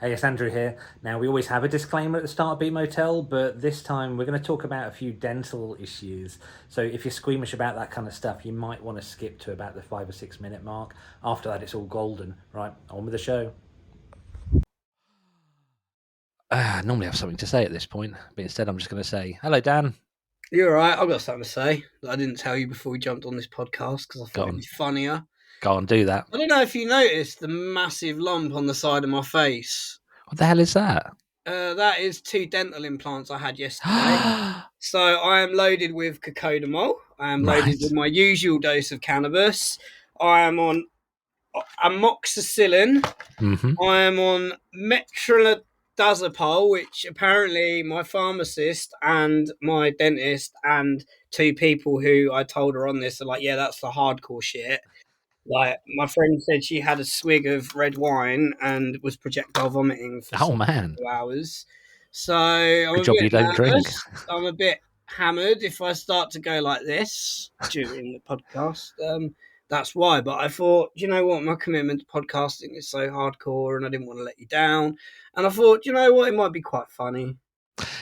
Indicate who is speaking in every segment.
Speaker 1: Hey, it's Andrew here. Now, we always have a disclaimer at the start of Beat Motel, but this time we're going to talk about a few dental issues. So if you're squeamish about that kind of stuff, you might want to skip to about the 5 or 6 minute mark. After that, it's all golden. Right, on with the show. I normally have something to say at this point, but instead I'm just going to say, hello, Dan.
Speaker 2: You're all right. I've got something to say that I didn't tell you before we jumped on this podcast because I thought it'd be funnier.
Speaker 1: Go on, do that.
Speaker 2: I don't know if you noticed the massive lump on the side of my face.
Speaker 1: What the hell is that?
Speaker 2: That is 2 dental implants I had yesterday. So I am loaded with cocodamol. I am loaded with my usual dose of cannabis. I am on amoxicillin.
Speaker 1: Mm-hmm.
Speaker 2: I am on metronidazole, which apparently my pharmacist and my dentist and 2 people who I told are on this are like, yeah, that's the hardcore shit. Like, my friend said she had a swig of red wine and was projectile vomiting for 2 hours. So I'm
Speaker 1: Good job you don't drink.
Speaker 2: I'm a bit hammered if I start to go like this during the podcast. That's why. But I thought, you know what, my commitment to podcasting is so hardcore and I didn't want to let you down. And I thought, you know what, it might be quite funny.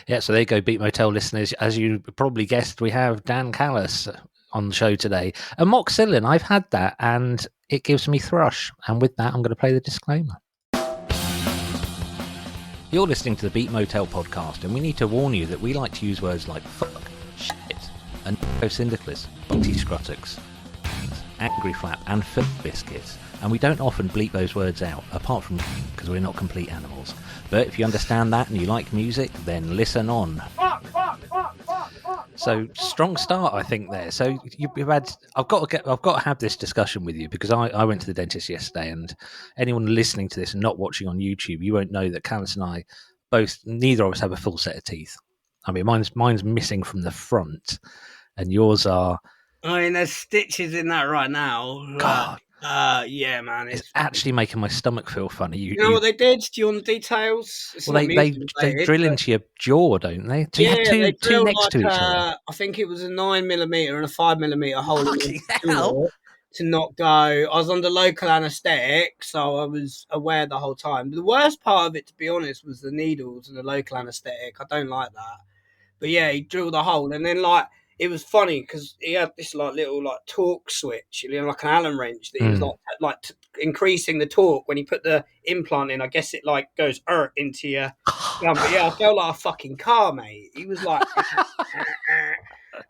Speaker 1: Yeah, so there you go, Beat Motel listeners. As you probably guessed, we have Dan Callis on the show today. Amoxicillin, I've had that and it gives me thrush. And with that, I'm going to play the disclaimer. You're listening to the Beat Motel podcast, and we need to warn you that we like to use words like fuck, shit, and syndicalist, boxy scrutux, angry flap, and foot biscuits. And we don't often bleep those words out, apart from because we're not complete animals. But if you understand that and you like music, then listen on. So strong start, I think there. So you've had. I've got to have this discussion with you because I went to the dentist yesterday, and anyone listening to this and not watching on YouTube, you won't know that Callis and I neither of us have a full set of teeth. I mean, mine's missing from the front, and yours are.
Speaker 2: I mean, there's stitches in that right now.
Speaker 1: God.
Speaker 2: Yeah, man.
Speaker 1: It's actually making my stomach feel funny.
Speaker 2: You know what they did? Do you want the details?
Speaker 1: Well, they drill into your jaw, don't they? So you had two next to each other.
Speaker 2: I think it was a 9mm and a 5mm hole in the jaw to not go. I was under local anaesthetic, so I was aware the whole time. But the worst part of it, to be honest, was the needles and the local anaesthetic. I don't like that. But yeah, he drilled a hole, and then it was funny because he had this little torque switch, like an Allen wrench that he was increasing the torque when he put the implant in. I guess it goes into your gum. But yeah, I felt like a fucking car, mate. He was like,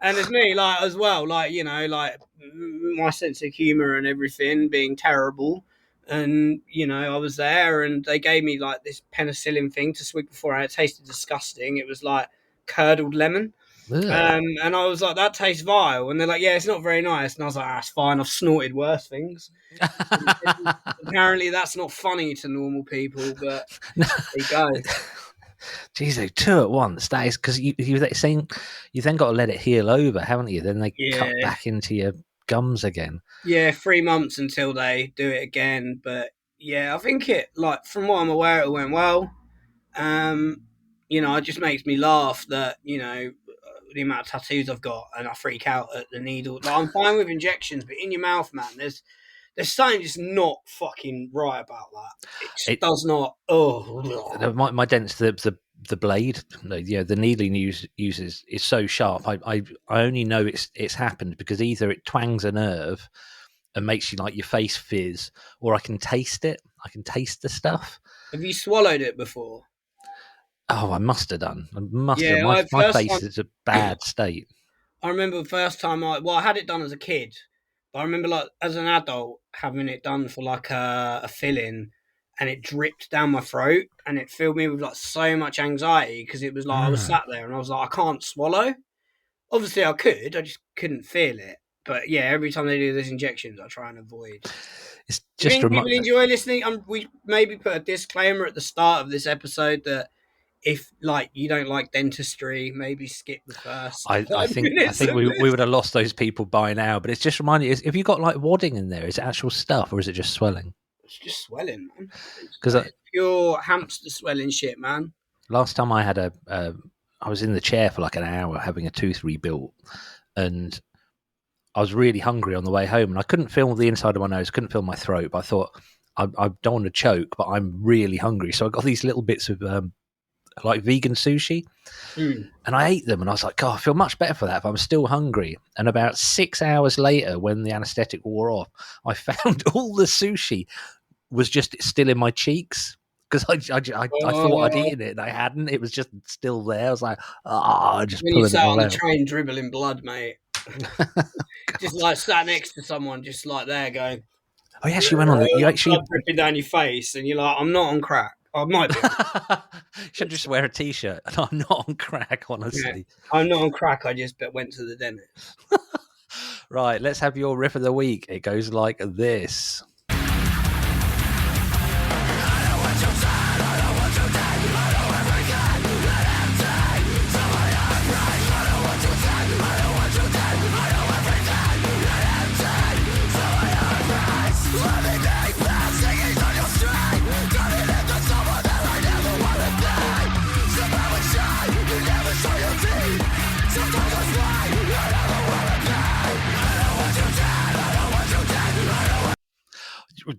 Speaker 2: and it's me as well, my sense of humor and everything being terrible. And I was there, and they gave me this penicillin thing to swig before, and it tasted disgusting. It was like curdled lemon. And I was like, that tastes vile. And they're like, yeah, it's not very nice. And I was like, that's fine. I've snorted worse things. Apparently that's not funny to normal people, but there you go.
Speaker 1: Jeez, 2 at once. That is because you then got to let it heal over, haven't you? Then they cut back into your gums again.
Speaker 2: Yeah, 3 months until they do it again. But yeah, I think from what I'm aware, it went well. It just makes me laugh that, the amount of tattoos I've got, and I freak out at the needle. I'm fine with injections, but in your mouth, man, there's something just not fucking right about that. It does not. Oh,
Speaker 1: my dentist, the blade, the needle he uses is so sharp. I only know it's happened because either it twangs a nerve and makes you your face fizz, or I can taste it. I can taste the stuff.
Speaker 2: Have you swallowed it before?
Speaker 1: Oh, I must have done. My face is a bad state.
Speaker 2: I remember the first time I had it done as a kid, but I remember as an adult having it done for a filling, and it dripped down my throat, and it filled me with so much anxiety because it was I was sat there and I was like, I can't swallow. Obviously I could, I just couldn't feel it. But yeah, every time they do those injections, I try and avoid.
Speaker 1: It's just
Speaker 2: people enjoy listening. We maybe put a disclaimer at the start of this episode that if you don't like dentistry, maybe skip the first.
Speaker 1: I think we would have lost those people by now. But it's just reminding you: if you got wadding in there, is it actual stuff or is it just swelling?
Speaker 2: It's just swelling, man. Because pure hamster swelling shit, man.
Speaker 1: Last time I had I was in the chair for an hour having a tooth rebuilt, and I was really hungry on the way home, and I couldn't feel the inside of my nose, couldn't feel my throat. But I thought I don't want to choke, but I'm really hungry. So I got these little bits of like vegan sushi, and I ate them, and I was like, God, I feel much better for that, but I'm still hungry. And about 6 hours later, when the anaesthetic wore off, I found all the sushi was just still in my cheeks. Because I thought I'd eaten it and I hadn't. It was just still there. I was like, just
Speaker 2: when you
Speaker 1: pulling it
Speaker 2: sat
Speaker 1: all
Speaker 2: on the
Speaker 1: out.
Speaker 2: train dribbling blood, mate. Just like sat next to someone, just like there going.
Speaker 1: Oh, you actually went on it. You actually
Speaker 2: blood dripping down your face, and you're like, I'm not on crack. I might be.
Speaker 1: should just wear a t-shirt. I'm not on crack, honestly.
Speaker 2: Yeah, I'm not on crack. I just went to the dentist.
Speaker 1: Right, let's have your riff of the week. It goes like this.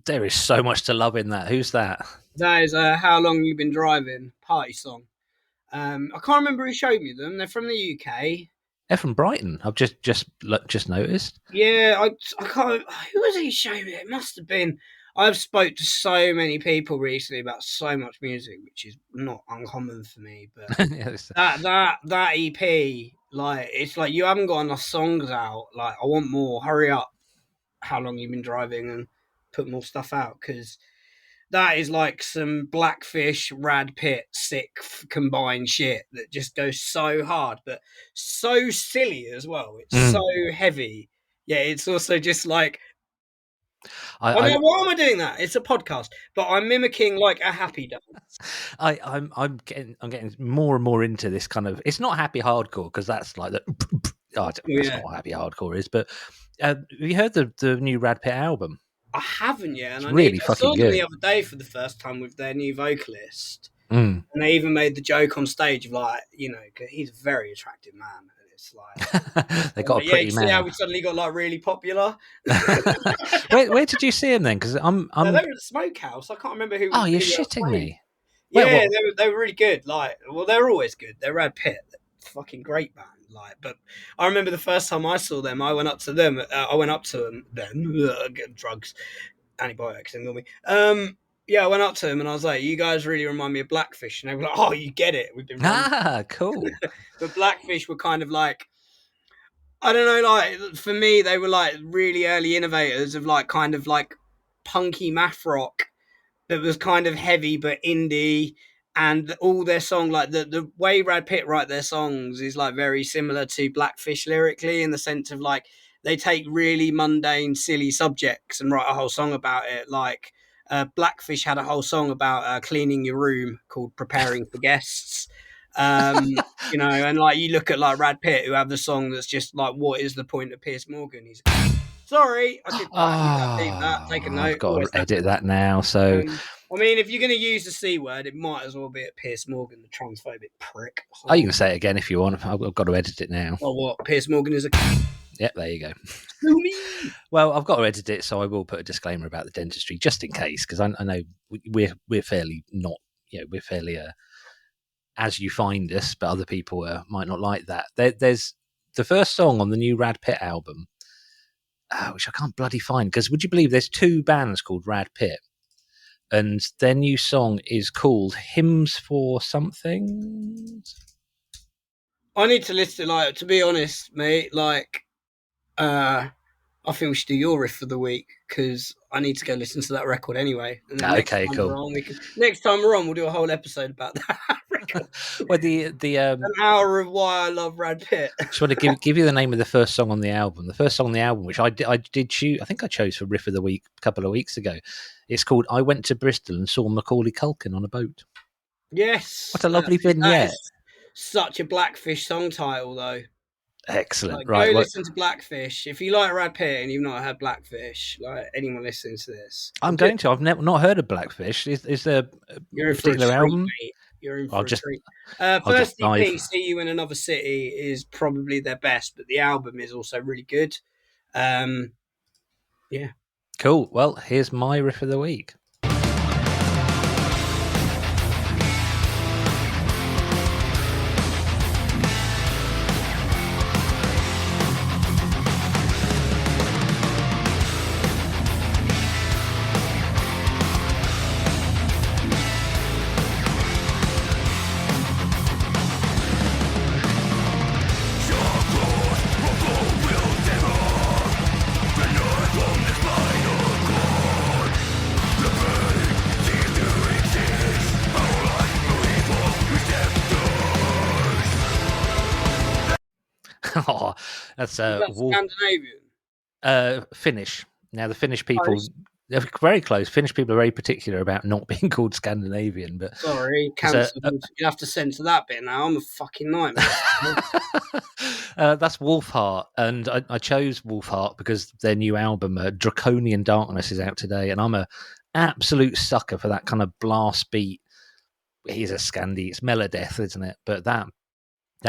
Speaker 1: There is so much to love in that. Who's that?
Speaker 2: That is How Long You've Been Driving party song. I can't remember who showed me them. They're from the UK.
Speaker 1: They're from Brighton. I've just noticed.
Speaker 2: Yeah, I can't. Who was he showing me? It must have been. I've spoke to so many people recently about so much music, which is not uncommon for me. But that EP, like, it's like you haven't got enough songs out. Like, I want more. Hurry up! How Long You've Been Driving, and put more stuff out, because that is like some Blackfish, Rad Pit, sick combined shit that just goes so hard, but so silly as well. It's so heavy. Yeah, it's also just like, why am I doing that? It's a podcast, but I'm mimicking like a happy dance.
Speaker 1: I'm getting more and more into this kind of. It's not happy hardcore, because that's like the. That's not what happy hardcore is. But have you heard the new Rad Pit album?
Speaker 2: I haven't yet, and
Speaker 1: I
Speaker 2: saw them the other day for the first time with their new vocalist, and they even made the joke on stage of like, he's a very attractive man, and it's like
Speaker 1: they got a pretty man.
Speaker 2: See how we suddenly got like really popular.
Speaker 1: where did you see him then? Because I'm
Speaker 2: they were at the Smokehouse. I can't remember who.
Speaker 1: Oh, you're shitting me.
Speaker 2: Yeah, they were really good. Like, well, they're always good. They're Rad Pit, fucking great band. Like, but I remember the first time I saw them, I went up to them. Get drugs, antibiotics, and me. I went up to them and I was like, "You guys really remind me of Blackfish," and they were like, "Oh, you get it. We've been
Speaker 1: cool."
Speaker 2: But Blackfish were kind of like, I don't know, like for me, they were like really early innovators of like kind of like punky math rock that was kind of heavy but indie. And all their song, like the way Rad Pit write their songs is like very similar to Blackfish lyrically, in the sense of like they take really mundane, silly subjects and write a whole song about it. Like Blackfish had a whole song about cleaning your room called "Preparing for Guests." And like you look at like Rad Pit, who have the song that's just like, "What is the point of Piers Morgan?" He's sorry, I did that. Take a note.
Speaker 1: I've got to edit that now. So.
Speaker 2: I mean, if you're going to use the C word, it might as well be at Piers Morgan, the transphobic prick.
Speaker 1: Oh, you can say it again if you want. I've got to edit it now.
Speaker 2: Oh, what? Piers Morgan is a...
Speaker 1: Yep, there you go. Well, I've got to edit it, so I will put a disclaimer about the dentistry, just in case, because I know we're fairly not, we're fairly as you find us, but other people might not like that. There's the first song on the new Rad Pit album, which I can't bloody find, because would you believe there's two bands called Rad Pit? And their new song is called Hymns for Something.
Speaker 2: I need to listen, like, to be honest, mate, like, I think we should do your riff for the week, because I need to go listen to that record anyway. And
Speaker 1: okay, cool.
Speaker 2: Next time we're on, we'll do a whole episode about that record.
Speaker 1: Well, an
Speaker 2: hour of why I love Rad Pit.
Speaker 1: Just want to give you the name of the first song on the album. The first song on the album, which I did choose, I think I chose for riff of the week a couple of weeks ago. It's called "I Went to Bristol and Saw Macaulay Culkin on a Boat."
Speaker 2: Yes,
Speaker 1: what a lovely vignette!
Speaker 2: Such a Blackfish song title, though.
Speaker 1: Excellent.
Speaker 2: Like,
Speaker 1: right,
Speaker 2: go listen to Blackfish if you like Rad Pit and you've not had Blackfish. Like anyone listening to this,
Speaker 1: I'm going to. I've not heard of Blackfish. Is there a particular album?
Speaker 2: Mate. You're in for a treat. First EP, "See You in Another City," is probably their best, but the album is also really good. Yeah.
Speaker 1: Cool. Well, here's my riff of the week. Oh, that's
Speaker 2: Is that Scandinavian?
Speaker 1: Finnish. Now the Finnish people,
Speaker 2: Close.
Speaker 1: they're very close. Finnish people are very particular about not being called Scandinavian, but
Speaker 2: Sorry,
Speaker 1: it's
Speaker 2: cancelled. You have to censor that bit now. I'm a fucking nightmare.
Speaker 1: that's Wolfheart, and I chose Wolfheart because their new album, Draconian Darkness, is out today, and I'm a absolute sucker for that kind of blast beat. He's a Scandi, it's Melodeath, isn't it? But that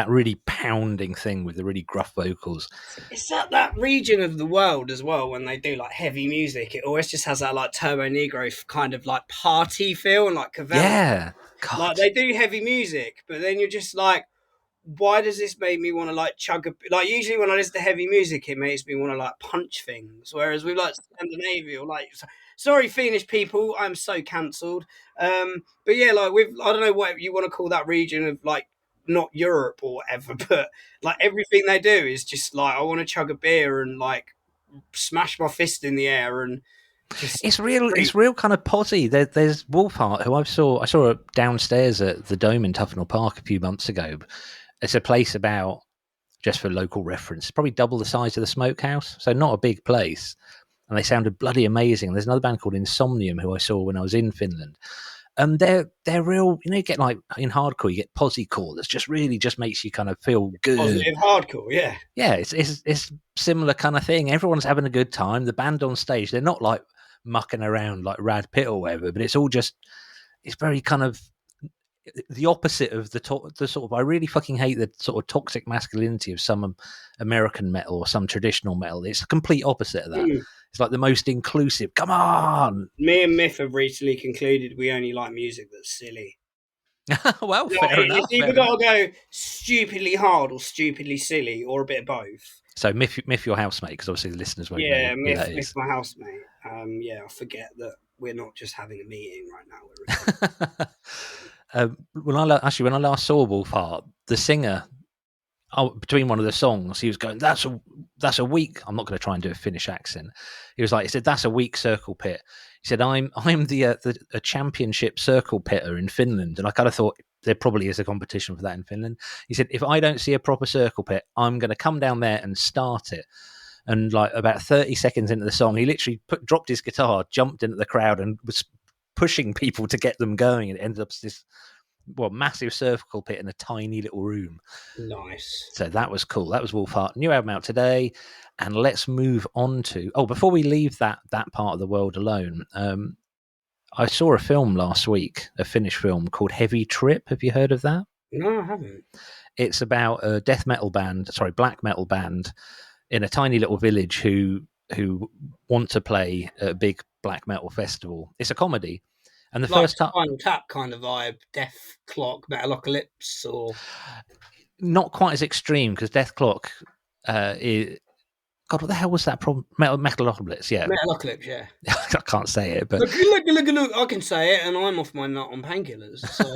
Speaker 1: really pounding thing with the really gruff vocals.
Speaker 2: It's that region of the world as well when they do like heavy music. It always just has that like Turbo Negro kind of like party feel and like Cavella.
Speaker 1: Yeah, God.
Speaker 2: Like they do heavy music, but then you're just like, why does this make me want to like chug a like? Usually when I listen to heavy music, it makes me want to like punch things. Whereas with like Scandinavia, like sorry Finnish people, I'm so cancelled. But yeah, like with I don't know what you want to call that region of like not Europe or whatever, but like everything they do is just like I want to chug a beer and like smash my fist in the air and just
Speaker 1: it's real kind of posy. There's Wolfheart, who I saw downstairs at the Dome in Tufnell Park a few months ago. It's a place about, just for local reference, probably double the size of the Smokehouse, so not a big place. And they sounded bloody amazing. There's another band called Insomnium who I saw when I was in Finland. And they're real, you get like in hardcore, you get posy-core that's just really just makes you kind of feel good.
Speaker 2: Positive hardcore, yeah.
Speaker 1: Yeah, it's similar kind of thing. Everyone's having a good time. The band on stage, they're not like mucking around like Rad Pit or whatever, but it's all just, it's very kind of the opposite of the sort of, I really fucking hate the sort of toxic masculinity of some American metal or some traditional metal. It's the complete opposite of that. It's like the most inclusive. Come on.
Speaker 2: Me and Myth have recently concluded we only like music that's silly.
Speaker 1: Well, fair enough.
Speaker 2: It's either got to go stupidly hard or stupidly silly or a bit of both.
Speaker 1: So Myth your housemate, because obviously the listeners won't know who that is.
Speaker 2: Myth my housemate. I forget that we're not just having a meeting right
Speaker 1: now. When I last saw Wolfheart, the singer, between one of the songs, he was going, that's a weak, I'm not going to try and do a Finnish accent. He said, that's a weak circle pit. He said, I'm the championship circle pitter in Finland. And I kind of thought there probably is a competition for that in Finland. He said, if I don't see a proper circle pit, I'm going to come down there and start it. And like about 30 seconds into the song, he literally dropped his guitar, jumped into the crowd and was pushing people to get them going. And it ended up this massive circle pit in a tiny little room.
Speaker 2: Nice.
Speaker 1: So that was cool. That was Wolfheart. New album out today. And let's move on to... Oh, before we leave that part of the world alone, I saw a film last week, a Finnish film called Heavy Trip. Have you heard of that?
Speaker 2: No, I haven't.
Speaker 1: It's about a black metal band in a tiny little village who want to play at a big black metal festival. It's a comedy. And the
Speaker 2: like
Speaker 1: first time,
Speaker 2: Spinal Tap kind of vibe, Death Clock, Metalocalypse, or
Speaker 1: not quite as extreme because Death Clock is. God, what the hell was that problem? Metalocalypse, yeah.
Speaker 2: Metalocalypse, yeah.
Speaker 1: I can't say it, but
Speaker 2: look, I can say it, and I'm off my nut on painkillers. So.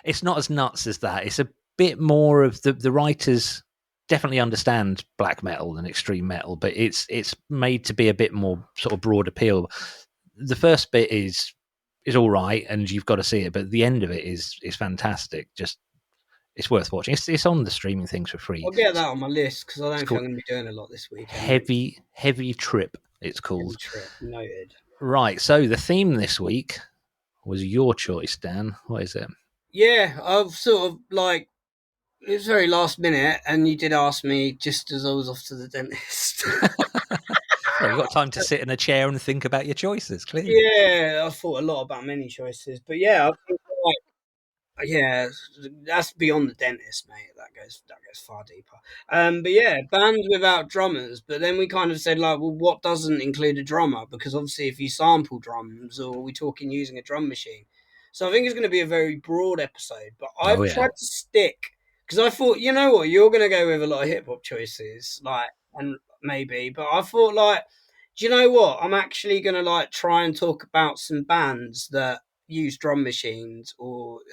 Speaker 1: It's not as nuts as that. It's a bit more of the writers definitely understand black metal and extreme metal, but it's made to be a bit more sort of broad appeal. The first bit is all right, and you've got to see it, but the end of it is fantastic. Just it's worth watching. It's on the streaming things for free.
Speaker 2: I'll get that on my list because I don't think I'm going to be doing a lot this week.
Speaker 1: Heavy Trip, it's called.
Speaker 2: Heavy Trip, noted.
Speaker 1: Right, so the theme this week was your choice, Dan. What is it?
Speaker 2: Yeah, I've sort of like, it was very last minute, and you did ask me just as I was off to the dentist.
Speaker 1: Well, you've got time to sit in a chair and think about your choices, clearly.
Speaker 2: Yeah, I thought a lot about many choices, but yeah, I think yeah, that's beyond the dentist, mate. That goes far deeper. But yeah, bands without drummers. But then we kind of said like, well, what doesn't include a drummer? Because obviously, if you sample drums, or are we talking using a drum machine? So I think it's going to be a very broad episode. But I've tried to stick because I thought, you know what, you're going to go with a lot of hip hop choices, like, and maybe. But I thought like, do you know what? I'm actually going to like try and talk about some bands that use drum machines,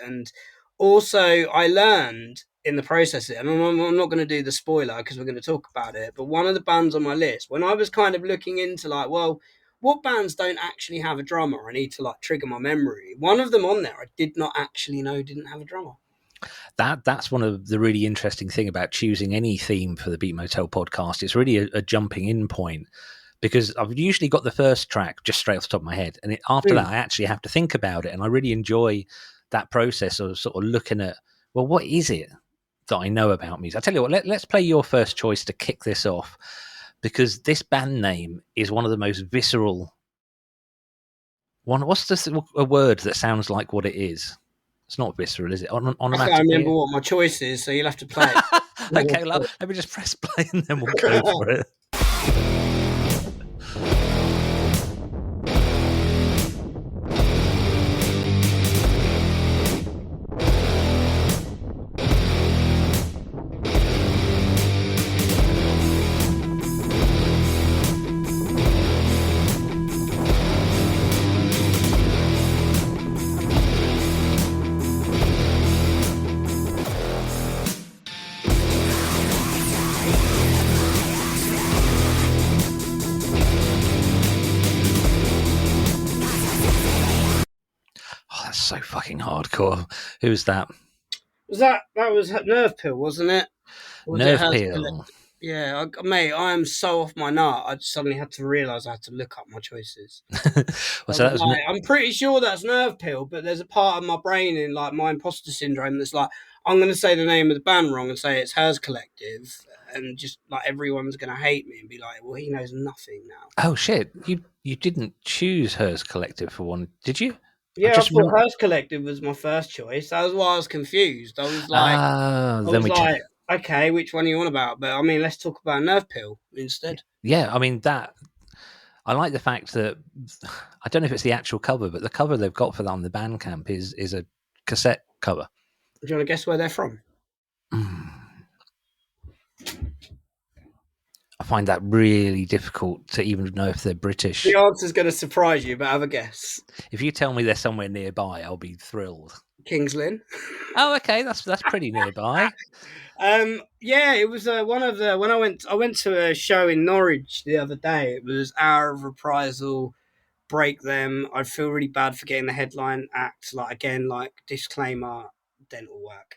Speaker 2: and also I learned in the process, and I'm not going to do the spoiler because we're going to talk about it, but one of the bands on my list, when I was kind of looking into like, well, what bands don't actually have a drummer, I need to like trigger my memory. One of them on there I did not actually know didn't have a drummer.
Speaker 1: That's one of the really interesting thing about choosing any theme for the Beat Motel podcast. It's really a jumping in point, because I've usually got the first track just straight off the top of my head, and after that I actually have to think about it, and I really enjoy that process of sort of looking at, well, what is it that I know about music? I tell you what, let's play your first choice to kick this off, because this band name is one of the most visceral. What's a word that sounds like what it is? It's not visceral, is it?
Speaker 2: I can't remember what my choice is, so you'll have to play it.
Speaker 1: Okay, let me just press play and then we'll go for it. So fucking hardcore. Who's that?
Speaker 2: That was Nerve Pill, wasn't it?
Speaker 1: Nerve Pill.
Speaker 2: Yeah, mate, I am so off my nut. I suddenly had to realise I had to look up my choices. I'm pretty sure that's Nerve Pill, but there's a part of my brain in like my imposter syndrome that's like, I'm going to say the name of the band wrong and say it's Hers Collective, and just like everyone's going to hate me and be like, well, he knows nothing now.
Speaker 1: Oh shit! You didn't choose Hers Collective for one, did you?
Speaker 2: Yeah, I thought Hers Collective was my first choice. That was why I was confused. I was like, okay, which one are you on about? But I mean, let's talk about Nerve Pill instead.
Speaker 1: Yeah, I mean I like the fact that, I don't know if it's the actual cover, but the cover they've got for that on the Bandcamp is a cassette cover.
Speaker 2: Do you want to guess where they're from?
Speaker 1: I find that really difficult to even know if they're British.
Speaker 2: The answer's going to surprise you, but have a guess.
Speaker 1: If you tell me they're somewhere nearby, I'll be thrilled.
Speaker 2: King's Lynn.
Speaker 1: Oh, okay, that's pretty nearby.
Speaker 2: Yeah, it was one of the when I went to a show in Norwich the other day. It was Hour of Reprisal, Break Them. I feel really bad for getting the headline act. Like again, like disclaimer, dental work.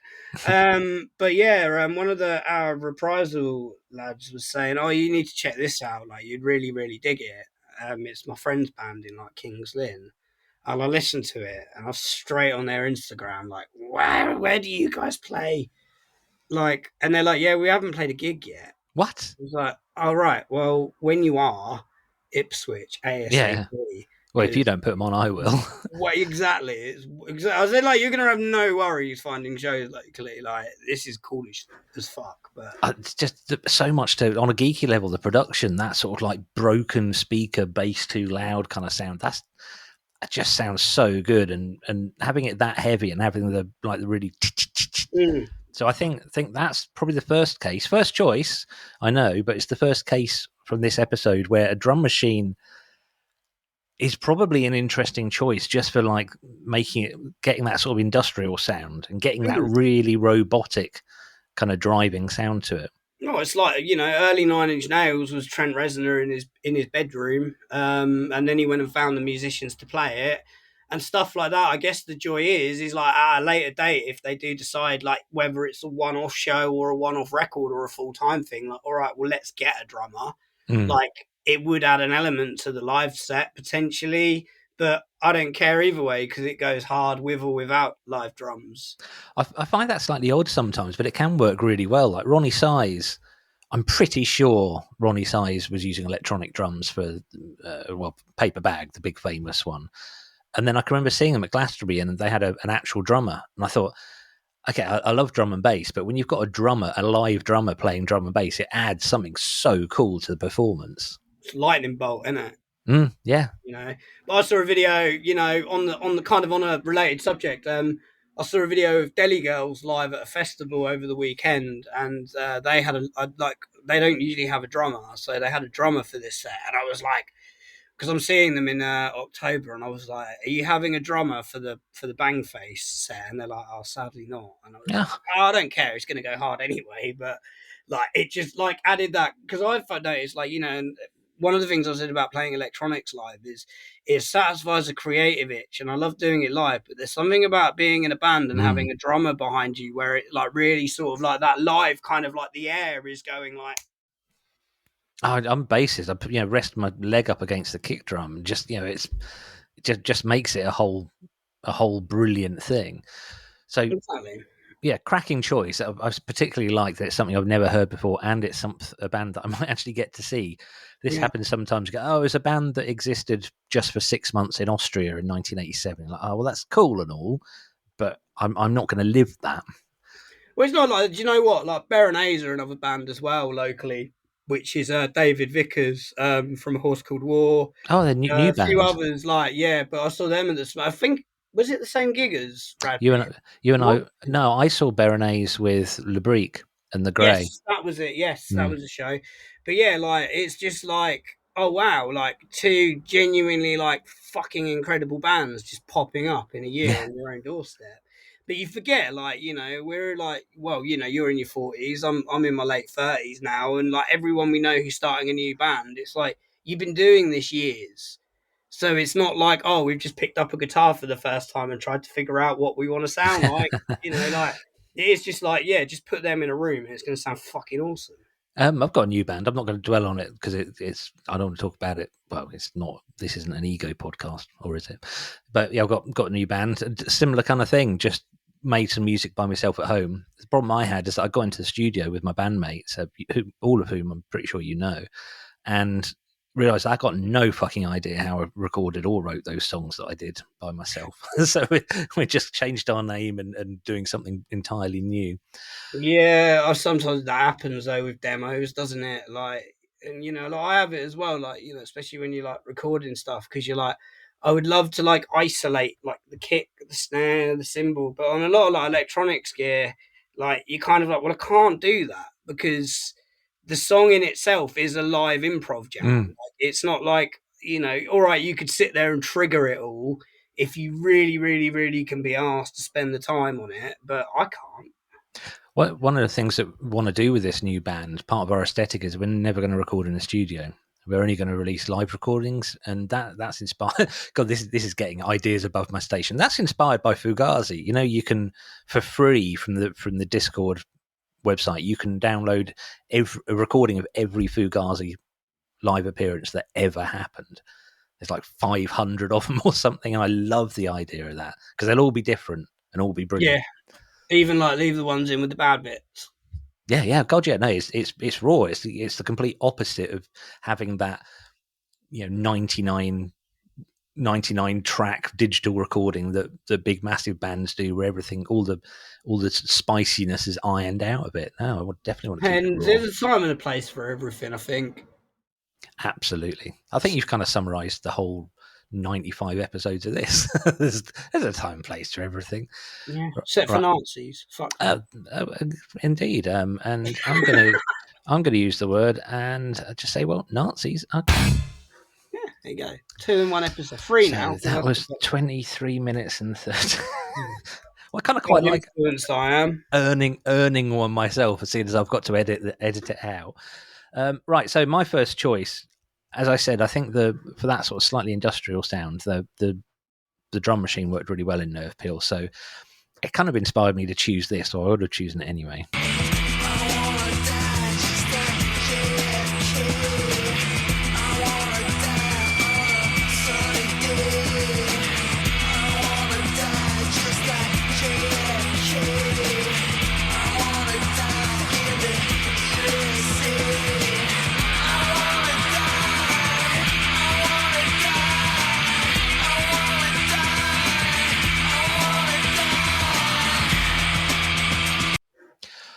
Speaker 2: But yeah, one of the Hour of Reprisal lads was saying, "Oh, you need to check this out. Like, you'd really, really dig it." It's my friend's band in like King's Lynn. And I listened to it, and I was straight on their Instagram, like, "Wow, where do you guys play?" Like, and they're like, "Yeah, we haven't played a gig yet."
Speaker 1: What?
Speaker 2: I was like, "All right, well, when you are, Ipswich, ASAP."
Speaker 1: Yeah. Well, if you don't put them on, I will.
Speaker 2: Well, exactly. I was like, you're gonna have no worries finding shows locally. Like, this is coolish as fuck. But
Speaker 1: it's just so much on a geeky level. The production, that sort of like broken speaker, bass too loud kind of sound. It just sounds so good, and having it that heavy and having the really. So I think that's probably the first choice. I know, but it's the first case from this episode where a drum machine is probably an interesting choice, just for like getting that sort of industrial sound and getting that really robotic kind of driving sound to it.
Speaker 2: No, it's like, early 9 Inch Nails was Trent Reznor in his bedroom, and then he went and found the musicians to play it and stuff like that. I guess the joy is like at a later date, if they do decide like whether it's a one-off show or a one-off record or a full-time thing, like, all right, well, let's get a drummer. Like, it would add an element to the live set potentially, but I don't care either way because it goes hard with or without live drums.
Speaker 1: I find that slightly odd sometimes, but it can work really well. Like Ronnie Size, I'm pretty sure Ronnie Size was using electronic drums for, Paper Bag, the big famous one. And then I can remember seeing them at Glastonbury, and they had an actual drummer. And I thought, okay, I love drum and bass, but when you've got a live drummer playing drum and bass, it adds something so cool to the performance.
Speaker 2: It's lightning bolt, isn't it?
Speaker 1: Yeah.
Speaker 2: But I saw a video, on the kind of on a related subject. I saw a video of Delhi Girls live at a festival over the weekend, and they had they don't usually have a drummer, so they had a drummer for this set, and I was like, because I'm seeing them in October, and I was like, "Are you having a drummer for the Bang Face set?" And they're like, "Oh, sadly not." And I was like, "Oh, I don't care. It's going to go hard anyway." But like, it just like added that, because I've noticed, like, one of the things I said about playing electronics live is it satisfies a creative itch, and I love doing it live. But there's something about being in a band and having a drummer behind you where it like really sort of like that live kind of like the air is going like.
Speaker 1: I'm bassist. I rest my leg up against the kick drum. Just it just makes it a whole brilliant thing. So
Speaker 2: Exactly.
Speaker 1: yeah, cracking choice. I particularly like that it's something I've never heard before, and it's a band that I might actually get to see. This happens sometimes. It's a band that existed just for 6 months in Austria in 1987. Like, oh well, that's cool and all, but I'm not going to live that.
Speaker 2: Well, it's not like, do you know what? Like Bernays are another band as well locally, which is David Vickers from A Horse Called War.
Speaker 1: Oh, they're new
Speaker 2: A
Speaker 1: band.
Speaker 2: few others, but I saw them at the. I think was it the same gig as Brad Pitt?
Speaker 1: You and I. No, I saw Bernays with Lebrique and the Grey.
Speaker 2: Yes, that was it. Yes, that was the show. But yeah, like it's just like, oh wow, like two genuinely like fucking incredible bands just popping up in a year on your own doorstep. But you forget, like, we're like, well, you're in your 40s. I'm in my late 30s now, and like everyone we know who's starting a new band, it's like you've been doing this years. So it's not like, oh, we've just picked up a guitar for the first time and tried to figure out what we want to sound like. Like it's just like, yeah, just put them in a room and it's going to sound fucking awesome.
Speaker 1: I've got a new band. I'm not going to dwell on it because it's. I don't want to talk about it. Well, it's not. This isn't an ego podcast, or is it? But yeah, I've got a new band. Similar kind of thing. Just made some music by myself at home. The problem I had is that I got into the studio with my bandmates, all of whom I'm pretty sure you know, and realised I got no fucking idea how I recorded or wrote those songs that I did by myself. So we just changed our name and doing something entirely new.
Speaker 2: Yeah, sometimes that happens though with demos, doesn't it? Like, and like I have it as well. Like, especially when you're like recording stuff, because you're like, I would love to like isolate like the kick, the snare, the cymbal, but on a lot of like electronics gear, like you kind of like, well, I can't do that because the song in itself is a live improv jam. Like, it's not like, all right, you could sit there and trigger it all if you really, really, really can be asked to spend the time on it, but I can't.
Speaker 1: Well, one of the things that we want to do with this new band, part of our aesthetic, is we're never going to record in a studio. We're only going to release live recordings, and that's inspired. God, this is getting ideas above my station. That's inspired by Fugazi. You can, for free from the Discord website, you can download a recording of every Fugazi live appearance that ever happened. There's like 500 of them or something, and I love the idea of that because they'll all be different and all be brilliant.
Speaker 2: Yeah, even like leave the ones in with the bad bits.
Speaker 1: Yeah, God, yeah, no, it's raw. It's the complete opposite of having that 99 track digital recording that the big massive bands do, where everything, all the spiciness is ironed out of it. No, I would definitely want to keep it raw.
Speaker 2: There's a time and a place for everything, I think.
Speaker 1: Absolutely. I think you've kind of summarised the whole 95 episodes of this. there's a time and place for everything.
Speaker 2: Yeah, except for Nazis. Fuck.
Speaker 1: Indeed. And I'm gonna use the word and just say, well, Nazis are.
Speaker 2: Yeah, there you go. 2 in 1 episode. 3 now.
Speaker 1: That was 23 minutes and 30. Well, I kind of quite like
Speaker 2: I am
Speaker 1: earning one myself, as soon as I've got to edit it out. Right, so my first choice, as I said, I think for that sort of slightly industrial sound, the drum machine worked really well in Nerve Pill, so it kind of inspired me to choose this, or I would have chosen it anyway.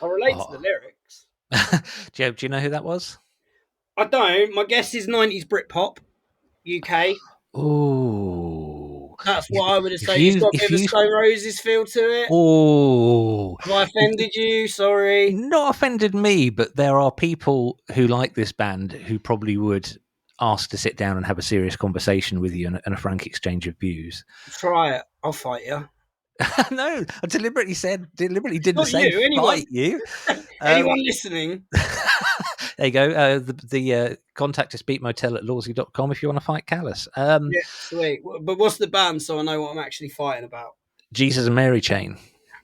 Speaker 2: I relate to the lyrics.
Speaker 1: Do you know who that was?
Speaker 2: I don't. My guess is 90s Britpop, UK.
Speaker 1: Oh,
Speaker 2: that's what I would have said. It's got a bit of a Stone Roses feel to it.
Speaker 1: Oh,
Speaker 2: have I offended you? Sorry.
Speaker 1: Not offended me, but there are people who like this band who probably would ask to sit down and have a serious conversation with you and a frank exchange of views.
Speaker 2: Try it. I'll fight you.
Speaker 1: No, I didn't say fight you.
Speaker 2: Anyone listening?
Speaker 1: There you go. The contact us beatmotel@lawsy.com if you want to fight Callis.
Speaker 2: Yeah, sweet. But what's the band so I know what I'm actually fighting about?
Speaker 1: Jesus and Mary Chain.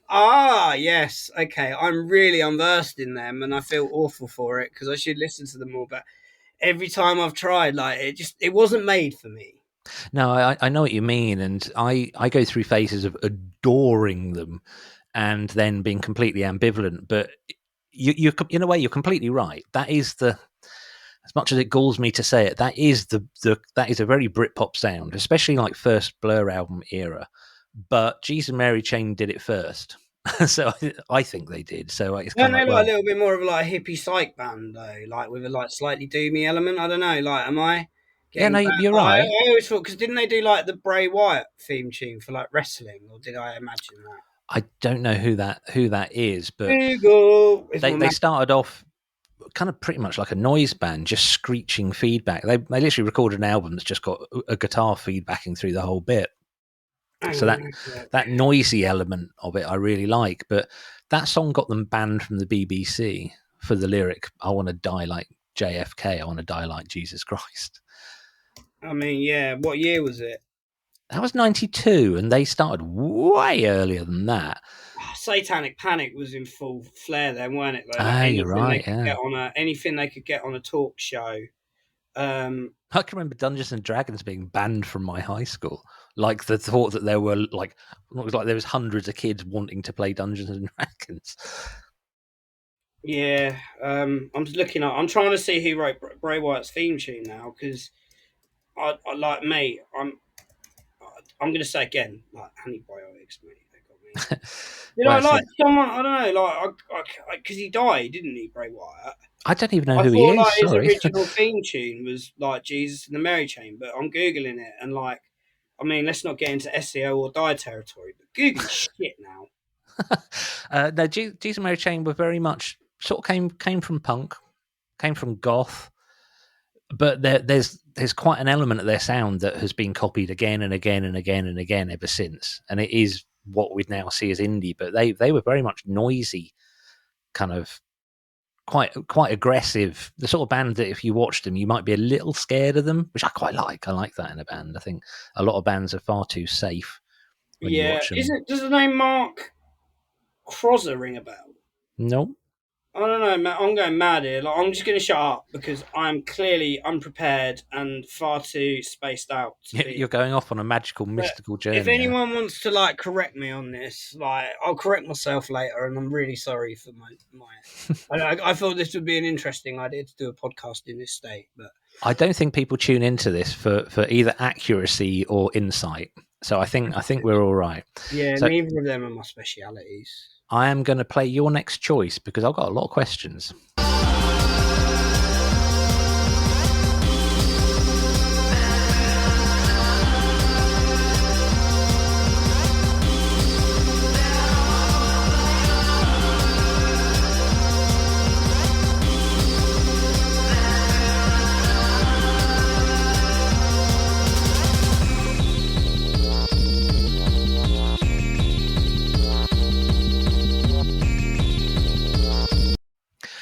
Speaker 2: Ah, yes. Okay, I'm really unversed in them, and I feel awful for it because I should listen to them more. But every time I've tried, like it wasn't made for me.
Speaker 1: No, I know what you mean, and I go through phases of adoring them, and then being completely ambivalent. But you in a way, you're completely right. That is the, as much as it galls me to say it, that is that is a very Britpop sound, especially like first Blur album era. But Jesus and Mary Chain did it first. So I think they did. So it's kind
Speaker 2: Weren't
Speaker 1: of
Speaker 2: they
Speaker 1: like,
Speaker 2: like
Speaker 1: well,
Speaker 2: a little bit more of like a hippie psych band though, like with a like slightly doomy element? I don't know. Like, am I
Speaker 1: yeah,
Speaker 2: getting
Speaker 1: no,
Speaker 2: bad?
Speaker 1: you're
Speaker 2: I
Speaker 1: right.
Speaker 2: always thought because didn't they do like the Bray Wyatt theme tune for like wrestling, or did I imagine that?
Speaker 1: I don't know who that is, but
Speaker 2: Google is
Speaker 1: they started off kind of pretty much like a noise band, just screeching feedback. They literally recorded an album that's just got a guitar feedbacking through the whole bit. So that noisy element of it I really like, but that song got them banned from the BBC for the lyric, I want to die like JFK, I want to die like Jesus Christ.
Speaker 2: I mean, yeah. What year was it?
Speaker 1: That was 92, and they started way earlier than that.
Speaker 2: Satanic Panic was in full flare then, weren't it? Like
Speaker 1: You're right, yeah.
Speaker 2: anything they could get on a talk show.
Speaker 1: I can remember Dungeons and Dragons being banned from my high school. Like the thought that there were it was like there was hundreds of kids wanting to play Dungeons and Dragons.
Speaker 2: Yeah, I'm just looking up. I'm trying to see who wrote Bray Wyatt's theme tune now because I like mate. I'm gonna say again like antibiotics, mate. They got me. You know,
Speaker 1: Well,
Speaker 2: like someone I don't know, like because he died, didn't he, Bray Wyatt?
Speaker 1: I don't even know
Speaker 2: I
Speaker 1: who he
Speaker 2: thought
Speaker 1: is.
Speaker 2: like his
Speaker 1: Sorry.
Speaker 2: original theme tune was like Jesus and the Mary Chain, but I'm googling it and like, I mean, let's not get into SEO or die territory, but Googling shit now.
Speaker 1: No, Jesus and Mary Chain were very much sort of came from punk, came from goth, but there's quite an element of their sound that has been copied again and again and again and again ever since, and it is what we now see as indie. But they were very much noisy, kind of quite aggressive. The sort of band that if you watched them, you might be a little scared of them, which I quite like. I like that in a band. I think a lot of bands are far too safe when you
Speaker 2: Yeah,
Speaker 1: watch them.
Speaker 2: does the name Mark Crosser ring a bell?
Speaker 1: No.
Speaker 2: I don't know, man. I'm going mad here. Like, I'm just going to shut up because I'm clearly unprepared and far too spaced out to be.
Speaker 1: You're going off on a magical, mystical journey.
Speaker 2: If anyone wants to like correct me on this, like I'll correct myself later, and I'm really sorry for my. I thought this would be an interesting idea to do a podcast in this state, but
Speaker 1: I don't think people tune into this for either accuracy or insight. So I think we're all right.
Speaker 2: Yeah,
Speaker 1: so
Speaker 2: neither of them are my specialities.
Speaker 1: I am going to play your next choice because I've got a lot of questions.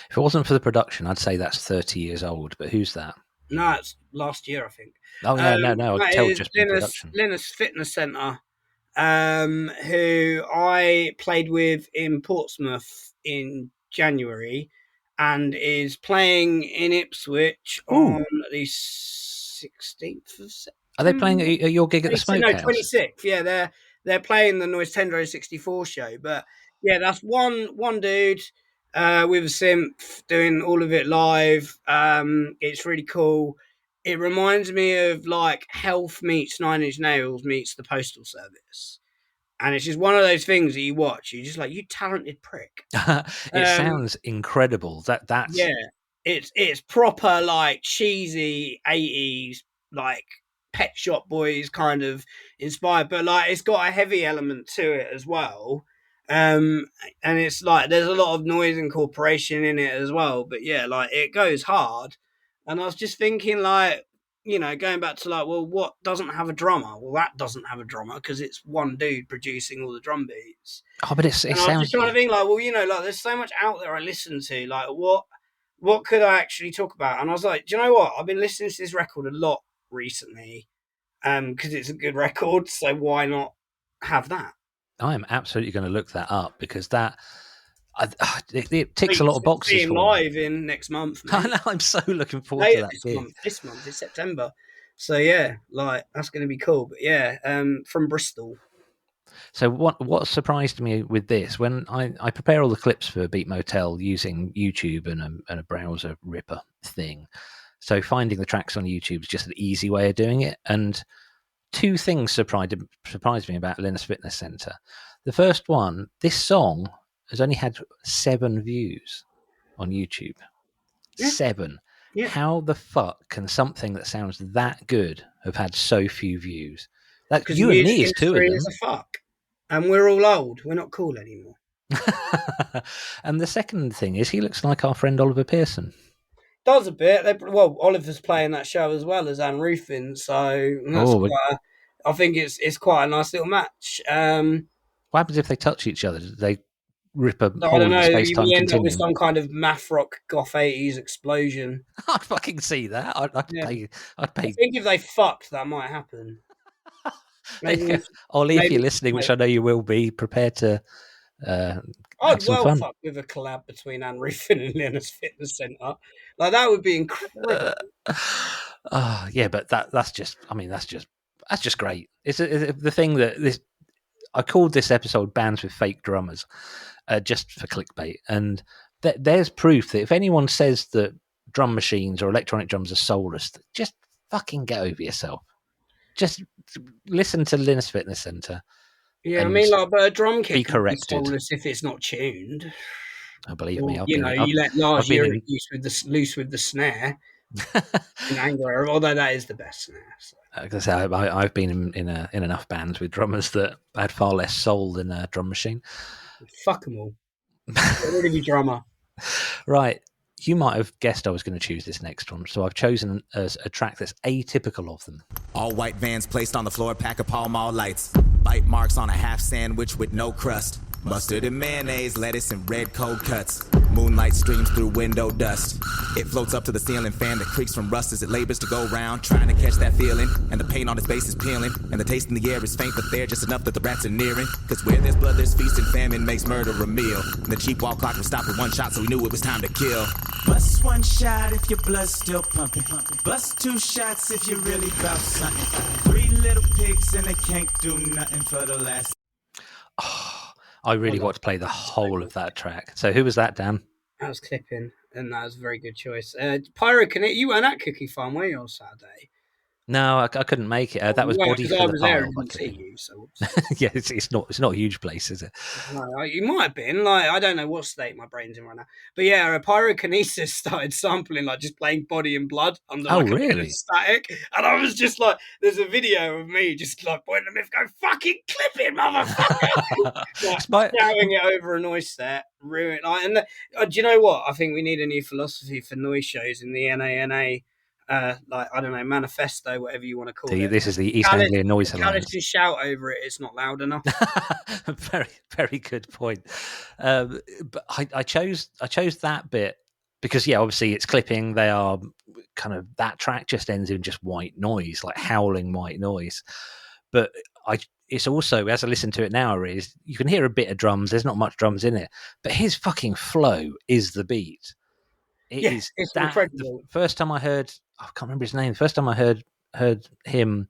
Speaker 1: If it wasn't for the production, I'd say that's 30 years old. But who's that?
Speaker 2: No, it's last year, I think.
Speaker 1: Oh, no. I tell just from production.
Speaker 2: Linus-Fitness Centre, who I played with in Portsmouth in January and is playing in Ipswich on the 16th of September.
Speaker 1: Are they playing at your gig at the Smokehouse?
Speaker 2: No, 26th. Yeah, they're playing the Noise Tendro 64 show. But yeah, that's one dude with a synth doing all of it live. It's really cool. It reminds me of like Health meets Nine Inch Nails meets the Postal Service. And it's just one of those things that you watch. You're just like, you talented prick.
Speaker 1: It sounds incredible. That's
Speaker 2: yeah. It's proper like cheesy 80s like Pet Shop Boys kind of inspired, but like it's got a heavy element to it as well. And it's like there's a lot of noise incorporation in it as well. But yeah, like it goes hard. And I was just thinking like, you know, going back to like, well, what doesn't have a drummer? Well, that doesn't have a drummer because it's one dude producing all the drum beats.
Speaker 1: Oh, but it
Speaker 2: I was
Speaker 1: sounds.
Speaker 2: just trying to think like, well, you know, like there's so much out there I listen to. Like, what what could I actually talk about? And I was like, do you know what? I've been listening to this record a lot recently, because it's a good record. So why not have that?
Speaker 1: I am absolutely going to look that up because it ticks a lot of boxes
Speaker 2: See him
Speaker 1: for me.
Speaker 2: live in next month,
Speaker 1: I
Speaker 2: mate.
Speaker 1: know, I'm so looking forward to
Speaker 2: Later
Speaker 1: that gig.
Speaker 2: this month is September. So yeah, like that's going to be cool. But yeah, from Bristol.
Speaker 1: So what surprised me with this, when I prepare all the clips for Beat Motel using YouTube and a browser ripper thing, so finding the tracks on YouTube is just an easy way of doing it. And two things surprised me about Linus-Fitness Centre. The first one, this song has only had 7 views on YouTube.
Speaker 2: Yeah.
Speaker 1: 7.
Speaker 2: Yeah.
Speaker 1: How the fuck can something that sounds that good have had so few views? That
Speaker 2: Because
Speaker 1: you and me
Speaker 2: music
Speaker 1: is 2 of
Speaker 2: industry
Speaker 1: them.
Speaker 2: is a fuck, and we're all old. We're not cool anymore.
Speaker 1: And the second thing is he looks like our friend Oliver Pearson.
Speaker 2: Does a bit. Oliver's playing that show as well as Anne Ruffin, so that's I think it's quite a nice little match.
Speaker 1: What happens if they touch each other? Do they rip a
Speaker 2: I
Speaker 1: hole
Speaker 2: don't
Speaker 1: in the
Speaker 2: know.
Speaker 1: space-time
Speaker 2: We end up with
Speaker 1: continuum?
Speaker 2: some kind of math rock goth 80s explosion.
Speaker 1: I'd fucking see that. I'd
Speaker 2: I
Speaker 1: pay.
Speaker 2: think if they fucked, that might happen. Maybe,
Speaker 1: Ollie, if you're listening, which I know you will be, prepared to have
Speaker 2: I'd
Speaker 1: some fun.
Speaker 2: fuck with a collab between Anne Ruffin and Linus-Fitness Centre. Like that would be incredible.
Speaker 1: Yeah, but that's just great. It's the thing that this. I called this episode "Bands with Fake Drummers," just for clickbait, and there's proof that if anyone says that drum machines or electronic drums are soulless, just fucking get over yourself. Just listen to Linus-Fitness Centre.
Speaker 2: Yeah, I mean, like, but a drum kit
Speaker 1: be corrected.
Speaker 2: Be soulless if it's not tuned.
Speaker 1: Believe me,
Speaker 2: you let Lars Ulrich loose with the snare. in anger, although that is the best snare. So.
Speaker 1: I've been in enough bands with drummers that had far less soul than a drum machine.
Speaker 2: Fuck them all. Get rid of your drummer.
Speaker 1: Right. You might have guessed I was going to choose this next one, so I've chosen a track that's atypical of them.
Speaker 3: All white vans placed on the floor, pack of Pall Mall lights. Bite marks on a half sandwich with no crust. Mustard and mayonnaise, lettuce and red cold cuts. Moonlight streams through window dust. It floats up to the ceiling fan that creaks from rust as it labors to go round, trying to catch that feeling. And the paint on its face is peeling, and the taste in the air is faint, but they're just enough that the rats are nearing. Cause where there's blood, there's feast, and famine makes murder a meal. And the cheap wall clock was stopped with one shot, so we knew it was time to kill.
Speaker 4: Bust one shot if your blood's still pumping. Bust 2 shots if you're really about something. 3 little pigs and they can't do nothing for the last.
Speaker 1: I really want to play the whole of that track. So who was that, Dan?
Speaker 2: That was Clipping, and that was a very good choice. Pyrokinetic, you weren't at Cookie Farm, were you, on Saturday?
Speaker 1: No, I couldn't make it. That was Body for the Pile. Yeah, it's not a huge place, is it?
Speaker 2: No, you might have been. Like, I don't know what state my brain's in right now. But yeah, Pyrokinesis started sampling, like, just playing Body and Blood under like a bit of static. And I was just like, there's a video of me just like pointing at me, go, fucking Clipping, motherfucker! Like, shouting it over a noise set. Ruin. Like, and do you know what? I think we need a new philosophy for noise shows in the NANA. Like, I don't know, manifesto, whatever you want to call it.
Speaker 1: This is the East Anglia Noise Alliance.
Speaker 2: Callis shout over it, it's not loud enough.
Speaker 1: Very, very good point. But I chose that bit because, yeah, obviously it's Clipping. They are kind of, that track just ends in just white noise, like howling white noise. But it's also, as I listen to it now, is you can hear a bit of drums. There's not much drums in it, but his fucking flow is the beat. It's incredible. The first time I heard, I can't remember his name. The first time I heard him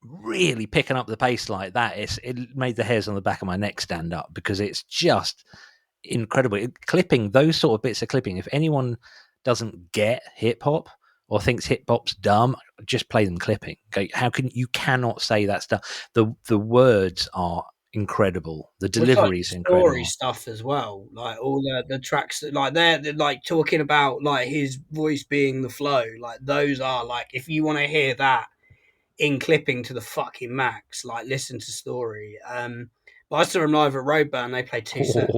Speaker 1: really picking up the pace like that, it made the hairs on the back of my neck stand up because it's just incredible. Clipping, those sort of bits of Clipping, if anyone doesn't get hip hop or thinks hip hop's dumb, just play them Clipping. Okay, you cannot say that stuff. The words are incredible. The delivery is incredible.
Speaker 2: Story stuff as well, like all the tracks, like they're like talking about like his voice being the flow. Like those are like, if you want to hear that in Clipping to the fucking max, like listen to Story. But I saw him live at Roadburn. They played 2 sets.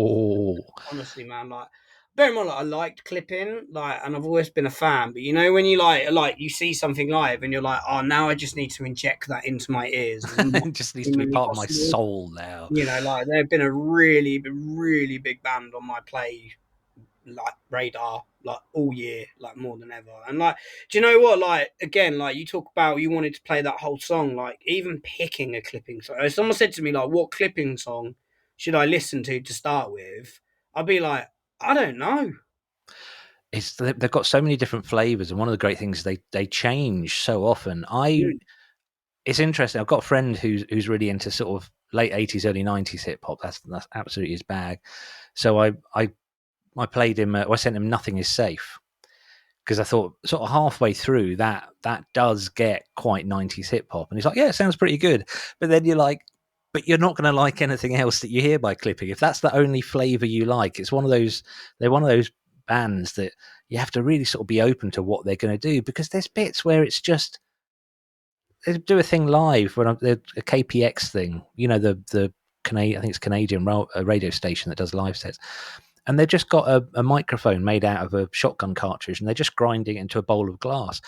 Speaker 2: Honestly, man, like. Bear in mind, like, I liked Clipping, like, and I've always been a fan. But you know, when you like you see something live, and you're like, oh, now I just need to inject that into my ears.
Speaker 1: It just needs to be part of my soul now.
Speaker 2: You know, like they've been a really, really big band on my like radar like all year, like more than ever. And like, do you know what? Like again, like you talk about you wanted to play that whole song. Like even picking a clipping song. If someone said to me like, "What clipping song should I listen to start with?" I'd be like, I don't know.
Speaker 1: They've got so many different flavors, and one of the great things is they change so often. It's interesting. I've got a friend who's really into sort of late 80s, early 90s hip hop. That's absolutely his bag. So I played him. I sent him "Nothing Is Safe" because I thought sort of halfway through that does get quite 90s hip hop, and he's like, "Yeah, it sounds pretty good." But then you're like, "But you're not going to like anything else that you hear by Clipping. If that's the only flavor you like, it's one of those. They're one of those bands that you have to really sort of be open to what they're going to do, because there's bits where it's just they do a thing live when a KPX thing, you know, the Canadian, I think it's Canadian radio station that does live sets, and they've just got a microphone made out of a shotgun cartridge, and they're just grinding it into a bowl of glass.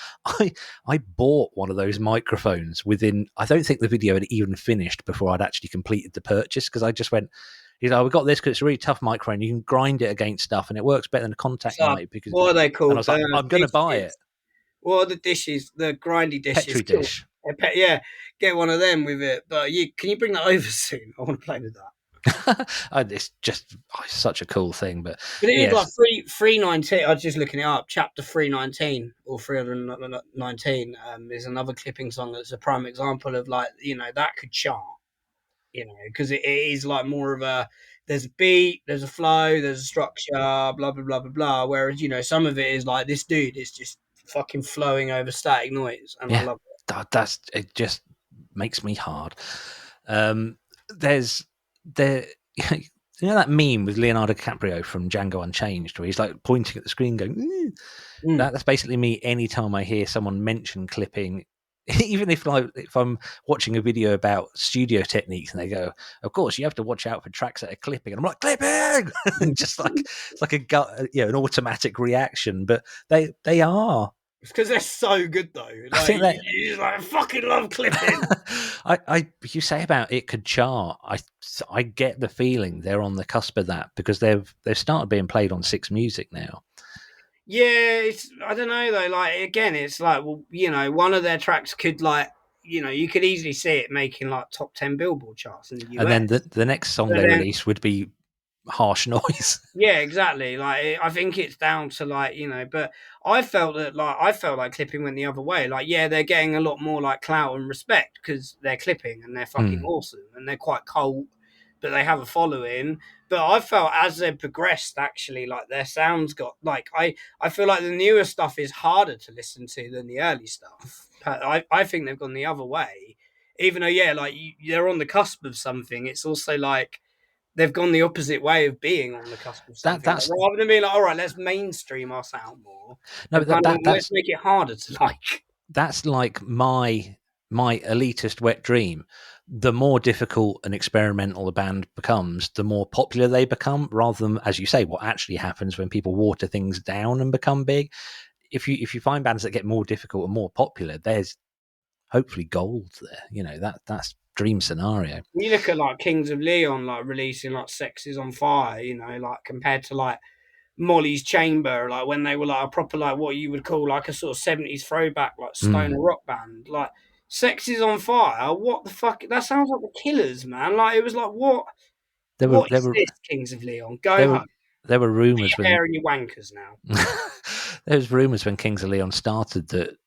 Speaker 1: I bought one of those microphones within, I don't think the video had even finished before I'd actually completed the purchase, because I just went, he's like, "We got this because it's a really tough microphone. You can grind it against stuff, and it works better than a contact mic." Because
Speaker 2: what are they called?
Speaker 1: And I was like, "I'm going to buy it."
Speaker 2: What are the dishes? The grindy dishes.
Speaker 1: Petri dish.
Speaker 2: Yeah, get one of them with it. But can you bring that over soon? I want to play with that.
Speaker 1: It's just such a cool thing. But
Speaker 2: it is like 319. I was just looking it up. Chapter 319 or 319 is another clipping song that's a prime example of like, you know, that could chart. You know, because it is like more of a, there's a beat, there's a flow, there's a structure, blah blah blah blah blah. Whereas, you know, some of it is like, this dude is just fucking flowing over static noise, and I love it.
Speaker 1: It just makes me hard. There's you know that meme with Leonardo DiCaprio from Django Unchained, where he's like pointing at the screen going, That's basically me anytime I hear someone mention clipping. Even if I'm watching a video about studio techniques and they go, "Of course, you have to watch out for tracks that are clipping," and I'm like, "Clipping!" Just like it's like a gut, you know, an automatic reaction. But they are.
Speaker 2: It's because they're so good, though. Like, I think I fucking love clipping.
Speaker 1: You say about it could chart. I get the feeling they're on the cusp of that, because they've started being played on Six Music now.
Speaker 2: Yeah, I don't know though. Like again, it's like, well, you know, one of their tracks could, like, you know, you could easily see it making like top 10 Billboard charts in the US.
Speaker 1: And then the next song they release would be Harsh Noise.
Speaker 2: Yeah, exactly. Like I think it's down to, like, you know, but I felt like clipping went the other way. Like, yeah, they're getting a lot more like clout and respect because they're clipping and they're fucking awesome and they're quite cold, but they have a following. But I felt as they progressed, actually, like their sounds got, like, I feel like the newer stuff is harder to listen to than the early stuff. I think they've gone the other way, even though, yeah, like they're on the cusp of something. It's also like they've gone the opposite way of being on the cusp of something. That's like, rather than being like, all right, let's mainstream our sound more. No, let's make it harder to like.
Speaker 1: That's like my elitist wet dream. The more difficult and experimental the band becomes, the more popular they become, rather than, as you say, what actually happens when people water things down and become big. If you find bands that get more difficult and more popular, there's hopefully gold there. You know, that's dream scenario.
Speaker 2: You look at like Kings of Leon, like releasing like Sex Is on Fire, you know, like compared to like Molly's Chamber, like when they were like a proper, like what you would call like a sort of 70s throwback, like stoner rock band. Like Sex Is on Fire, what the fuck? That sounds like the Killers, man. Like it was like, what is this, Kings of Leon? Go home.
Speaker 1: There were rumours
Speaker 2: when you're your wankers now.
Speaker 1: There was rumours when Kings of Leon started that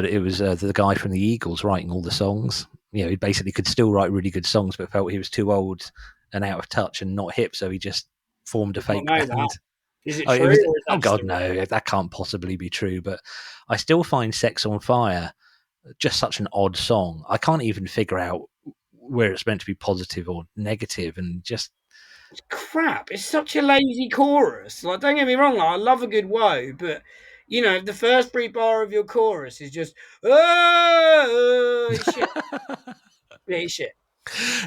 Speaker 1: it was the guy from the Eagles writing all the songs. You know, he basically could still write really good songs, but felt he was too old and out of touch and not hip, so he just formed a fake band.
Speaker 2: That. Is it true?
Speaker 1: God, no, that can't possibly be true. But I still find Sex on Fire just such an odd song. I can't even figure out where it's meant to be positive or negative, and just
Speaker 2: it's crap. It's such a lazy chorus. Like, don't get me wrong, like, I love a good woe, but you know, if the first three bar of your chorus is just it's shit. It's shit.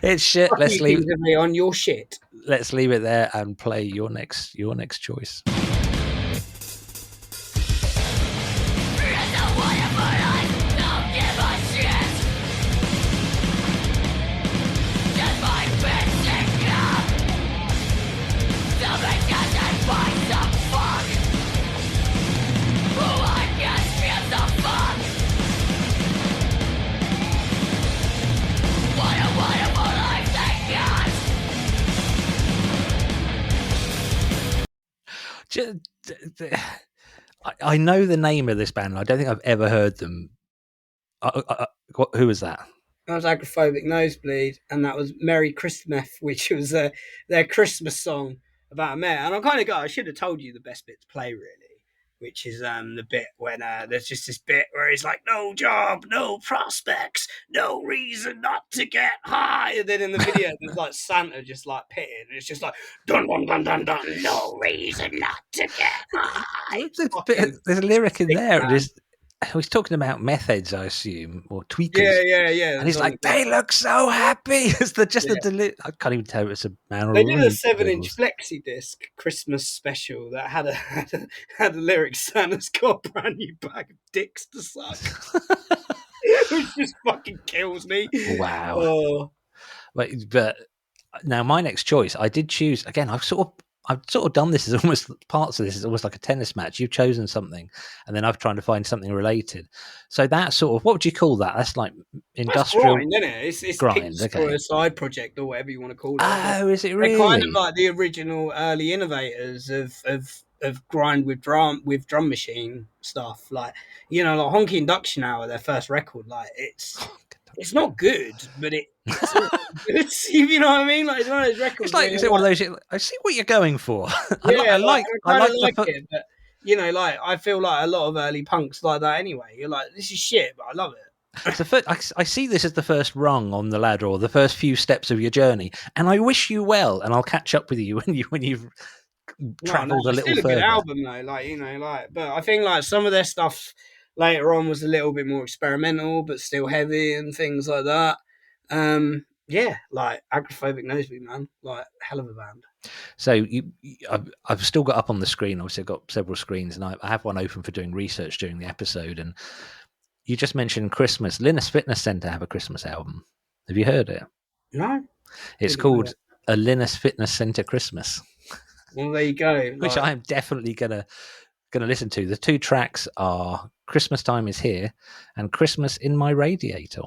Speaker 1: It's shit. Let's leave
Speaker 2: it on your shit.
Speaker 1: Let's leave it there and play your next choice.
Speaker 5: Something doesn't find some fun.
Speaker 1: I know the name of this band. I don't think I've ever heard them. Who was that?
Speaker 2: That was Agoraphobic Nosebleed, and that was Merry Christmas, which was their Christmas song about a mare. And I should have told you the best bit to play, really, which is the bit when there's just this bit where he's like, no job, no prospects, no reason not to get high. And then in the video, there's like Santa just like pitting, and it's just like, dun dun dun dun dun, no reason not to get high.
Speaker 1: There's a lyric in there.
Speaker 2: Man.
Speaker 1: He's talking about meth heads, I assume, or tweakers.
Speaker 2: Yeah.
Speaker 1: And he's like, they look so happy. It's the I can't even tell if it's a man or a woman.
Speaker 2: They did a 7-inch flexi disc Christmas special that had the lyrics, Santa's got a brand new bag of dicks to suck. Which just fucking kills me.
Speaker 1: Wow.
Speaker 2: Oh.
Speaker 1: But now my next choice, I did choose, again, I've sort of done this as almost parts of this is almost like a tennis match. You've chosen something, and then I've tried to find something related. So that sort of, what would you call that? That's like industrial.
Speaker 2: That's grind, isn't it? It's
Speaker 1: grind,
Speaker 2: okay. For a side project or whatever you want to call it.
Speaker 1: Oh, is it really?
Speaker 2: They're kind of like the original early innovators of grind with drum machine stuff. Like, you know, like Honky Induction Hour, their first record. Like it's not good, but it's you know what I mean. Like it's one of those records.
Speaker 1: Is it one of those? I see what you're going for.
Speaker 2: I like
Speaker 1: it,
Speaker 2: but you know, like I feel like a lot of early punks like that anyway. You're like, this is shit, but I love it.
Speaker 1: It's the first, I see this as the first rung on the ladder, or the first few steps of your journey, and I wish you well. And I'll catch up with you when you've travelled a little
Speaker 2: further.
Speaker 1: Good
Speaker 2: album though, like you know, like but I think like some of their stuff later on was a little bit more experimental, but still heavy and things like that. Yeah, like Agoraphobic Nosebleed, man, like hell of a band.
Speaker 1: So I've still got up on the screen. Obviously, I've got several screens, and I have one open for doing research during the episode. And you just mentioned Christmas. Linus-Fitness Centre have a Christmas album. Have you heard it?
Speaker 2: No.
Speaker 1: It's called A Linus-Fitness Centre Christmas.
Speaker 2: Well, there you go.
Speaker 1: Which I am definitely gonna listen to. The two tracks are Christmas Time Is Here and Christmas in My Radiator.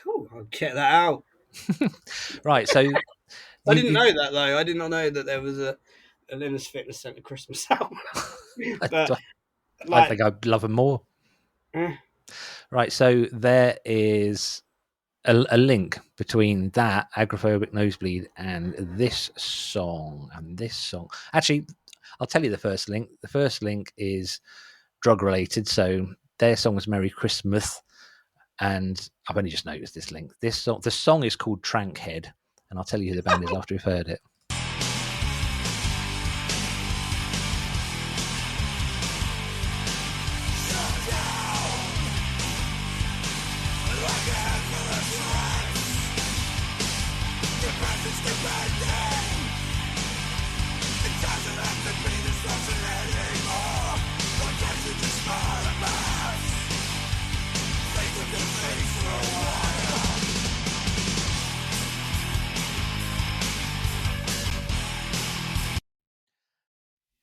Speaker 2: Cool. I'll check that out.
Speaker 1: Right, so
Speaker 2: I didn't know that though. I did not know that there was a Linus-Fitness Centre Christmas album. But,
Speaker 1: I think I'd love them more. Right, so there is a link between that Agoraphobic Nosebleed and this song. Actually, I'll tell you the first link. The first link is drug related. So their song is Merry Christmas. And I've only just noticed this link. The song is called Trankhead. And I'll tell you who the band is after we've heard it.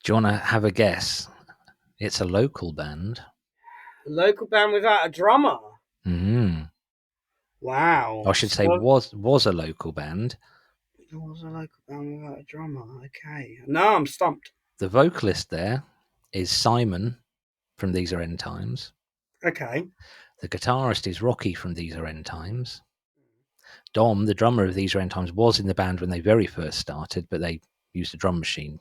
Speaker 1: Do you want to have a guess? It's a local band.
Speaker 2: A local band without a drummer?
Speaker 1: Mm-hmm.
Speaker 2: Wow.
Speaker 1: I should say was a local band.
Speaker 2: It was a local band without a drummer. Okay. No, I'm stumped.
Speaker 1: The vocalist there is Simon from These Are End Times.
Speaker 2: Okay.
Speaker 1: The guitarist is Rocky from These Are End Times. Dom, the drummer of These Are End Times, was in the band when they very first started, but they used a drum machine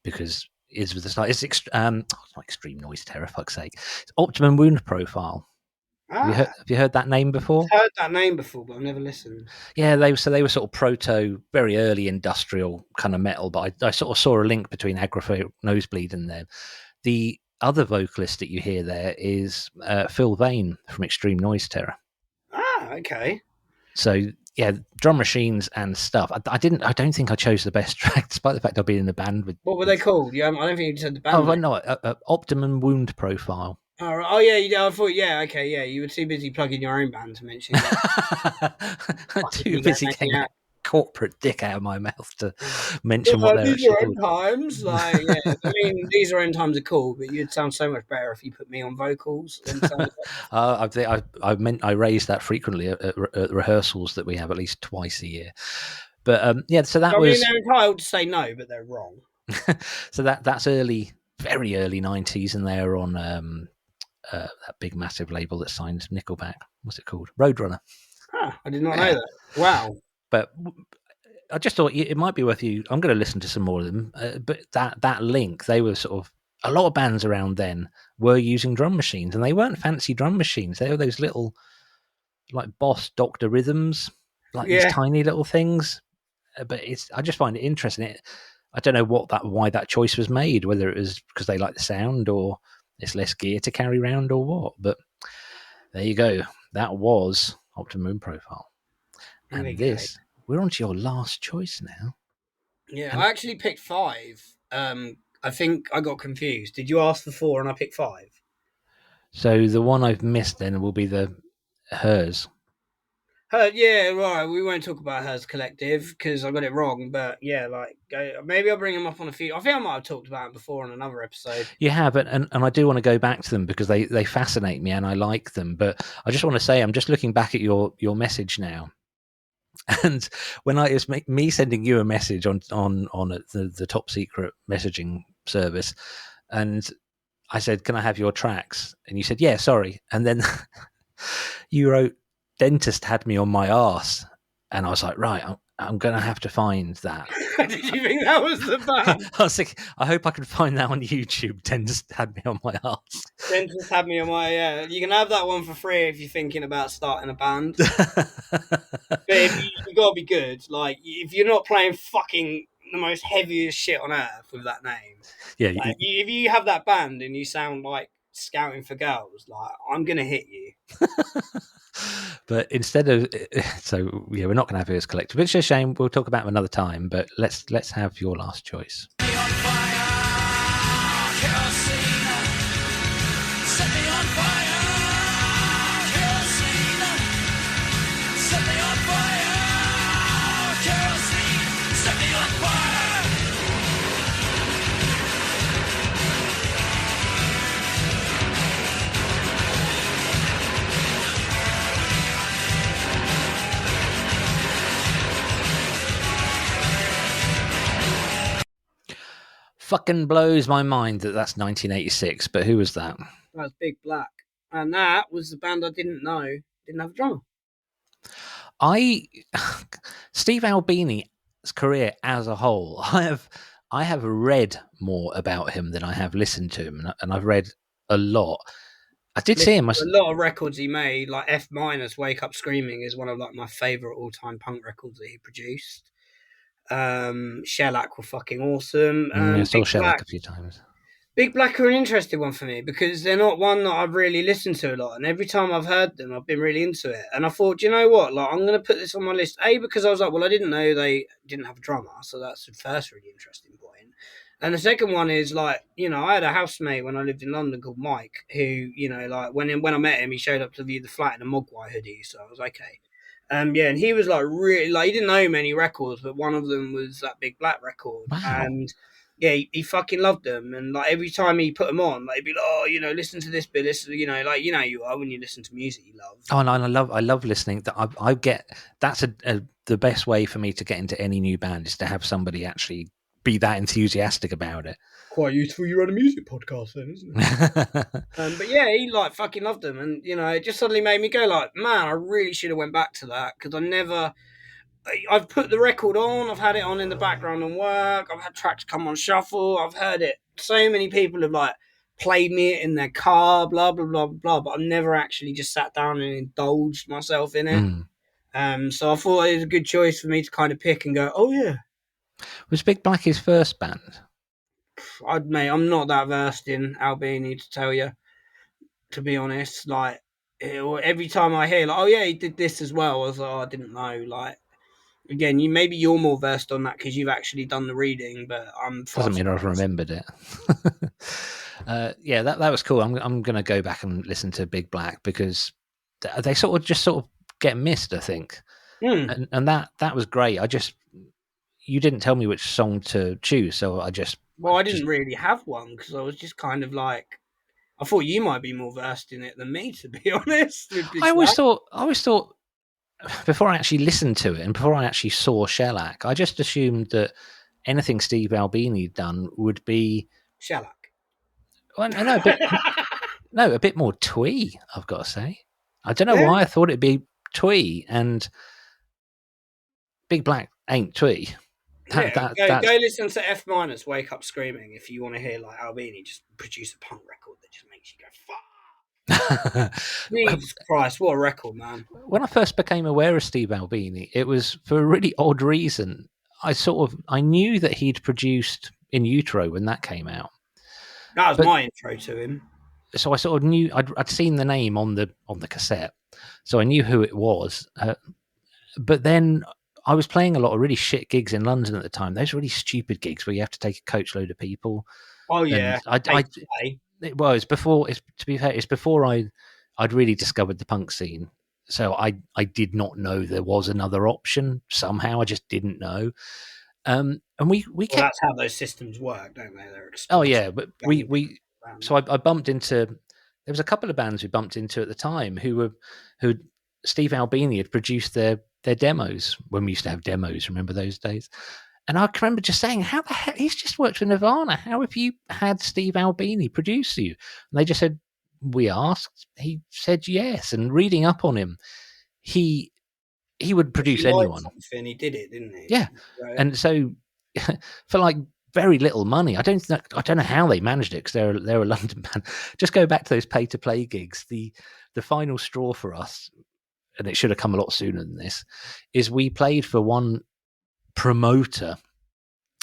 Speaker 1: because it's not extreme noise terror, fuck's sake. It's Optimum Wound Profile. Have you heard that name before?
Speaker 2: I've heard that name before, but I've never listened.
Speaker 1: Yeah, they were sort of proto, very early industrial kind of metal, but I sort of saw a link between Agoraphobic Nosebleed and them. The other vocalist that you hear there is Phil Vane from Extreme Noise Terror.
Speaker 2: Ah, okay.
Speaker 1: So yeah, drum machines and stuff. I don't think I chose the best track, despite the fact I've been in the band with.
Speaker 2: What were they called? Yeah, I don't think you said the band.
Speaker 1: Oh, well, no, Optimum Wound Profile.
Speaker 2: Oh yeah, I thought okay, yeah. You were too busy plugging your own band to mention that.
Speaker 1: Too busy getting that corporate dick out of my mouth to mention what they're
Speaker 2: These Are End Times. Like, yeah, I mean, These Are End Times are cool, but you'd sound so much better if you put me on vocals.
Speaker 1: I raise that frequently at rehearsals that we have at least twice a year. But yeah, so that was.
Speaker 2: I mean, they're entitled to say no, but they're wrong.
Speaker 1: So that's early, very early 90s, and they're on that big massive label that signs Nickelback. What's it called? Roadrunner.
Speaker 2: I did not know that. Wow.
Speaker 1: But I just thought it might be worth you. I'm going to listen to some more of them. But that link, they were sort of, a lot of bands around then were using drum machines, and they weren't fancy drum machines. They were those little, like Boss Dr. Rhythms, like these tiny little things. But I just find it interesting. I don't know why that choice was made, whether it was because they like the sound or it's less gear to carry around or what. But there you go. That was Optimum Profile. And we're on to your last choice now.
Speaker 2: Yeah, I actually picked 5. I think I got confused. Did you ask for 4 and I picked 5?
Speaker 1: So the one I've missed then will be hers.
Speaker 2: Yeah, right. We won't talk about Hers Collective because I got it wrong. But yeah, maybe I'll bring them up on a few. I think I might have talked about them before on another episode.
Speaker 1: You have, and I do want to go back to them because they fascinate me and I like them. But I just want to say, I'm just looking back at your message now. And when it was me sending you a message on the top secret messaging service, and I said, "Can I have your tracks?" And you said, "Yeah, sorry." And then you wrote, "Dentist had me on my arse," and I was like, "Right, I'm going to have to find that."
Speaker 2: Did you think that was the band?
Speaker 1: I was like, I hope I can find that on YouTube. Dentist had me on my arse.
Speaker 2: Dentist had me on my, yeah. You can have that one for free if you're thinking about starting a band. But you've got to be good. Like, if you're not playing fucking the most heaviest shit on earth with that name.
Speaker 1: Yeah.
Speaker 2: Like, if you have that band and you sound like Scouting for Girls, like, I'm going to hit you.
Speaker 1: But instead of, so yeah, we're not going to have Hers Collective, which is a shame. We'll talk about them another time, but let's have your last choice. Fucking blows my mind that's 1986, but who was that?
Speaker 2: That was Big Black. And that was the band I didn't know didn't have a drummer.
Speaker 1: Steve Albini's career as a whole, I have read more about him than I have listened to him, and I've read a lot. I did see him.
Speaker 2: A lot of records he made, like F- Wake Up Screaming is one of like my favourite all-time punk records that he produced. Shellac were fucking awesome.
Speaker 1: I saw Shellac a few times.
Speaker 2: Big Black are an interesting one for me because they're not one that I've really listened to a lot, and every time I've heard them, I've been really into it. And I thought, you know what? Like, I'm going to put this on my list. Because I was like, well, I didn't know they didn't have a drummer, so that's the first really interesting point. And the second one is like, you know, I had a housemate when I lived in London called Mike, who, you know, like when I met him, he showed up to view the flat in a Mogwai hoodie, so I was okay. And he was like really like he didn't know many records, but one of them was that Big Black record.
Speaker 1: Wow.
Speaker 2: And yeah, he fucking loved them. And like every time he put them on, like he'd be like, "Oh, you know, listen to this bit, listen, you know, like you know you are when you listen to music you love."
Speaker 1: Oh, and I love listening. That I get that's the best way for me to get into any new band is to have somebody actually be that enthusiastic about it.
Speaker 2: Quite useful. You run a music podcast, then, isn't it? But yeah, he like fucking loved them, and you know, it just suddenly made me go like, man, I really should have went back to that because I've put the record on, I've had it on in the background and work, I've had tracks come on shuffle, I've heard it. So many people have like played me it in their car, blah blah blah blah, but I've never actually just sat down and indulged myself in it. So I thought it was a good choice for me to kind of pick and go, oh yeah.
Speaker 1: Was Big Black his first band?
Speaker 2: I'm not that versed in Albini to tell you, to be honest. Like every time I hear like, oh yeah, he did this as well, I was like, oh, I didn't know. Like again, maybe you're more versed on that because you've actually done the reading, but
Speaker 1: doesn't mean I've remembered it. Yeah, that was cool. I'm going to go back and listen to Big Black because they sort of get missed, I think. And that was great. You didn't tell me which song to choose, so I didn't
Speaker 2: really have one because I was just kind of like, I thought you might be more versed in it than me, to be honest.
Speaker 1: I always thought before I actually listened to it and before I actually saw Shellac, I just assumed that anything Steve Albini had done would be
Speaker 2: Shellac.
Speaker 1: well, a bit more twee. I've got to say, I don't know why I thought it'd be twee, and Big Black ain't twee.
Speaker 2: Go listen to F minus Wake Up Screaming if you want to hear like Albini just produce a punk record that just makes you go fuck. Jesus Christ, what a record, man.
Speaker 1: When I first became aware of Steve Albini, it was for a really odd reason. I knew that he'd produced In Utero when that came out.
Speaker 2: That was my intro to him.
Speaker 1: So I sort of knew I'd seen the name on the cassette, so I knew who it was. But then I was playing a lot of really shit gigs in London at the time. Those really stupid gigs where you have to take a coach load of people.
Speaker 2: Oh yeah,
Speaker 1: it's before. To be fair, it's before I'd really discovered the punk scene. So I did not know there was another option. Somehow I just didn't know. And we kept...
Speaker 2: that's how those systems work, don't they?
Speaker 1: Oh yeah, but we so I bumped into. There was a couple of bands we bumped into at the time who Steve Albini had produced their demos when we used to have demos. Remember those days? And I remember just saying, how the hell, he's just worked for Nirvana. How have you had Steve Albini produce you? And they just said, we asked. He said yes. And reading up on him, he would produce anyone.
Speaker 2: He did it, didn't he?
Speaker 1: Yeah. Right. And so for like very little money, I don't know how they managed it because they're a London band. Just go back to those pay-to-play gigs. The final straw for us, and it should have come a lot sooner than this, is we played for one promoter,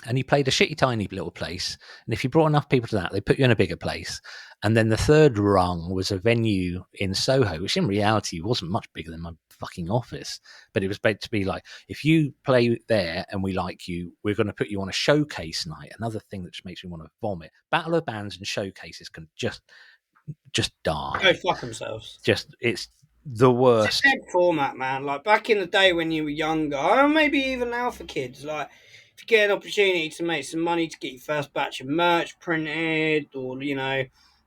Speaker 1: and he played a shitty tiny little place, and if you brought enough people to that, they put you in a bigger place. And then the third rung was a venue in Soho, which in reality wasn't much bigger than my fucking office, but it was meant to be like, if you play there and we like you, we're going to put you on a showcase night. Another thing that just makes me want to vomit. Battle of bands and showcases can just die.
Speaker 2: Go fuck themselves.
Speaker 1: It's the worst.
Speaker 2: It's a dead format, man. Like back in the day when you were younger, or maybe even now for kids, like if you get an opportunity to make some money to get your first batch of merch printed, or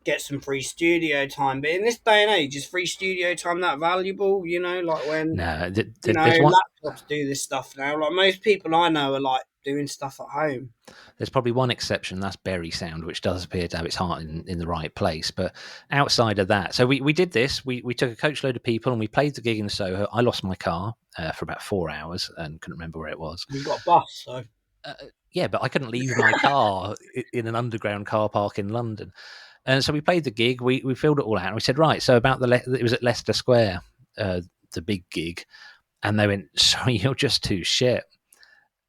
Speaker 2: get some free studio time. But in this day and age, is free studio time that valuable? Like when laptops do this stuff now. Like most people I know are like doing stuff at home.
Speaker 1: There's probably one exception, that's Berry Sound, which does appear to have its heart in the right place. But outside of that, so we did this. We took a coach load of people and we played the gig in Soho. I lost my car for about 4 hours and couldn't remember where it was.
Speaker 2: You got a bus, so...
Speaker 1: yeah, but I couldn't leave my car in an underground car park in London. And so we played the gig. We filled it all out. And we said, right, so about it was at Leicester Square, the big gig. And they went, sorry, you're just too shit.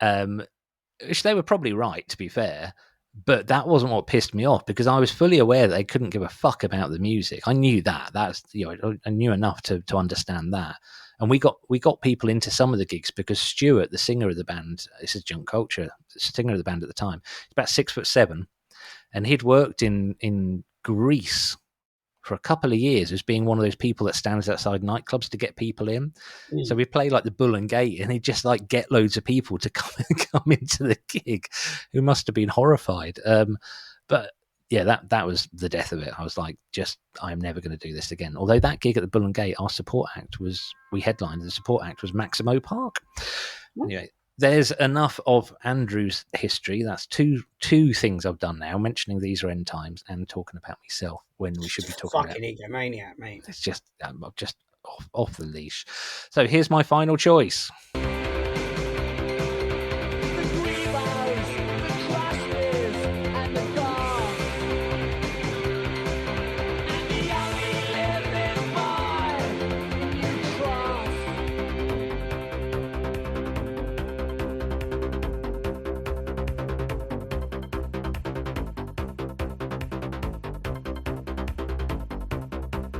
Speaker 1: Which they were probably right, to be fair. But that wasn't what pissed me off, because I was fully aware that they couldn't give a fuck about the music. I knew that. I knew enough to understand that. And we got people into some of the gigs because Stuart, the singer of the band, this is Junk Culture, the singer of the band at the time, he's about 6'7", and he'd worked in Greece for a couple of years as being one of those people that stands outside nightclubs to get people in. So we play like the Bull and Gate, and he'd just like get loads of people to come into the gig who must have been horrified. But yeah, that was the death of it. I was like, I'm never going to do this again. Although that gig at the Bull and Gate, our support act we headlined, the support act was Maximo Park. Anyway, there's enough of Andrew's history. That's two things I've done now, mentioning these are end times and talking about myself when we should be talking about...
Speaker 2: Fucking egomaniac, mate.
Speaker 1: It's just, I'm just off the leash. So here's my final choice.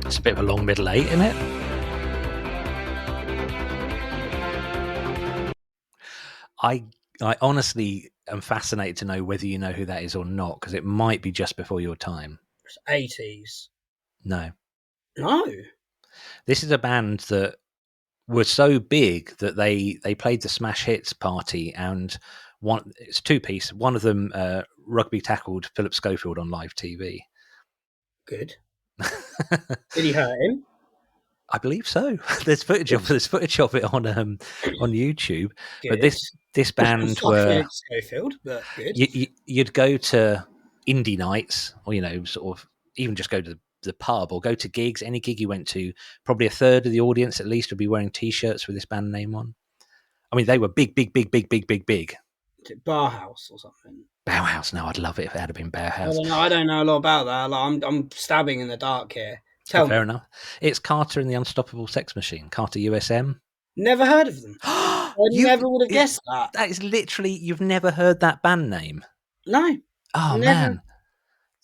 Speaker 1: It's a bit of a long middle eight, isn't it? I honestly am fascinated to know whether you know who that is or not, because it might be just before your time.
Speaker 2: It's 80s.
Speaker 1: No.
Speaker 2: No.
Speaker 1: This is a band that were so big that they played the Smash Hits party, and it's a two-piece. One of them rugby tackled Philip Schofield on live TV.
Speaker 2: Good. Did he hurt him?
Speaker 1: I believe so. There's footage of it on YouTube.
Speaker 2: Good.
Speaker 1: But this band were
Speaker 2: Felix Schofield, but good.
Speaker 1: you'd go to indie nights, or sort of even just go to the pub or go to gigs. Any gig you went to, probably a third of the audience at least would be wearing T-shirts with this band name on. I mean, they were big.
Speaker 2: Is it Bauhaus or something?
Speaker 1: Bauhaus. No, I'd love it if it had been Bauhaus.
Speaker 2: I don't know a lot about that. Like, I'm stabbing in the dark here.
Speaker 1: Fair enough. It's Carter and the Unstoppable Sex Machine. Carter USM.
Speaker 2: Never heard of them. I never would have guessed that.
Speaker 1: That is literally, you've never heard that band name.
Speaker 2: No.
Speaker 1: Oh
Speaker 2: never.
Speaker 1: Man,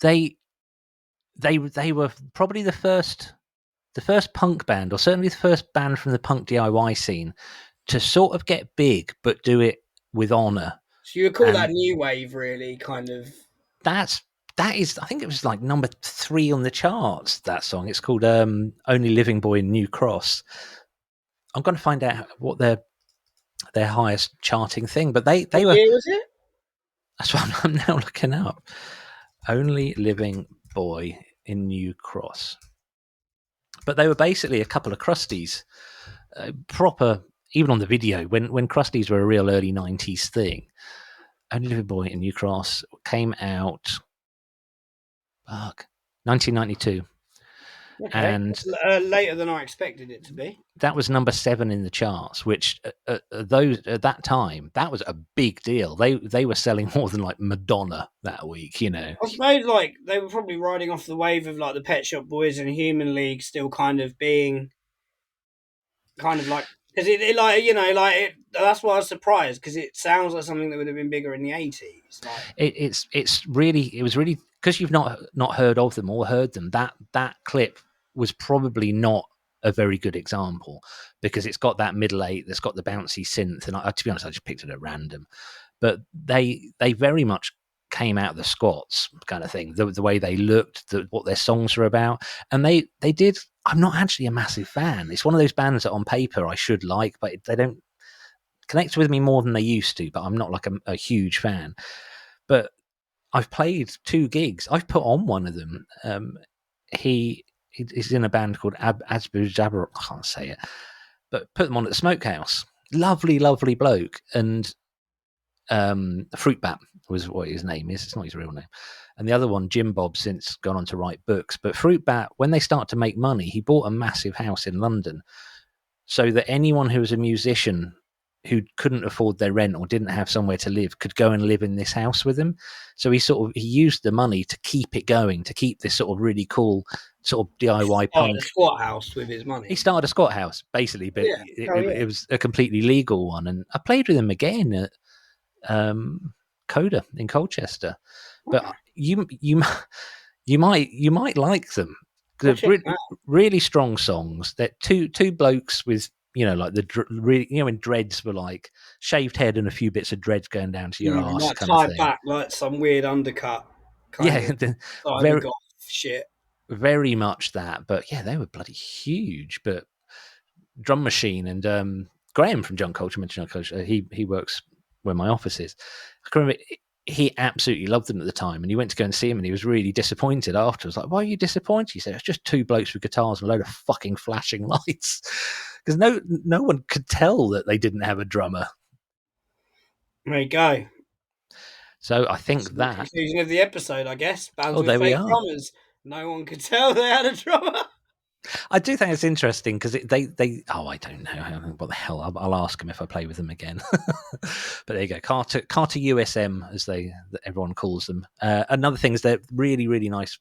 Speaker 1: they were probably the first punk band, or certainly the first band from the punk DIY scene to sort of get big, but do it with honour. So
Speaker 2: you would call that new wave, really, kind of.
Speaker 1: That is, I think it was like number 3 on the charts. That song. It's called "Only Living Boy in New Cross." I'm going to find out what their highest charting thing, but they
Speaker 2: what
Speaker 1: were.
Speaker 2: Year was it?
Speaker 1: That's what I'm now looking up. Only Living Boy in New Cross. But they were basically a couple of crusties, proper. Even on the video, when crusties were a real early 90s thing. Only Living Boy in New Cross came out 1992.
Speaker 2: Okay.
Speaker 1: And
Speaker 2: it's later than I expected it to be.
Speaker 1: That was number 7 in the charts, which at that time, that was a big deal. They were selling more than like Madonna that week,
Speaker 2: I suppose like they were probably riding off the wave of like the Pet Shop Boys and Human League still kind of being kind of like, because that's why I was surprised, because it sounds like something that would have been bigger in the 80s. Like,
Speaker 1: it was really, because you've not heard of them or heard them, that clip was probably not a very good example, because it's got that middle 8 that's got the bouncy synth, and to be honest, I just picked it at random. But they very much came out of the squats kind of thing, the way they looked, what their songs were about, and they did. I'm not actually a massive fan. It's one of those bands that on paper I should like, but they don't connect with me more than they used to. But I'm not like a huge fan. But I've played 2 gigs. I've put on one of them. He's in a band called Asbu Jabber. I can't say it, but put them on at the Smokehouse. Lovely bloke. And Fruit Bat was what his name is. It's not his real name. And the other one, Jim Bob, since gone on to write books. But Fruit Bat, when they start to make money, he bought a massive house in London so that anyone who was a musician who couldn't afford their rent or didn't have somewhere to live could go and live in this house with him. So he used the money to keep it going, to keep this sort of really cool sort of DIY punk.
Speaker 2: A squat house with his money.
Speaker 1: He started a squat house, basically, but it was a completely legal one. And I played with him again at Coda in Colchester. But you might like them. Really strong songs. They're two blokes with, like when dreads were like shaved head and a few bits of dreads going down to your arse,
Speaker 2: like
Speaker 1: kind of thing.
Speaker 2: back, like some weird undercut.
Speaker 1: Very
Speaker 2: shit.
Speaker 1: Very much that. But yeah, they were bloody huge. But Drum Machine and Graham from John Culture mentioned John Culture. He works where my office is. I can remember. He absolutely loved them at the time, and he went to go and see him, and he was really disappointed afterwards. Like, why are you disappointed? He said, it's just 2 blokes with guitars and a load of fucking flashing lights. Because no one could tell that they didn't have a drummer.
Speaker 2: There you go.
Speaker 1: So I think
Speaker 2: that's
Speaker 1: that...
Speaker 2: the conclusion of the episode, I guess. Bands with
Speaker 1: there we
Speaker 2: fake
Speaker 1: are.
Speaker 2: drummers. No one could tell they had a drummer.
Speaker 1: I do think it's interesting because I don't know what the hell. I'll ask them if I play with them again. But there you go, Carter USM as everyone calls them. Another thing is they're really, really nice.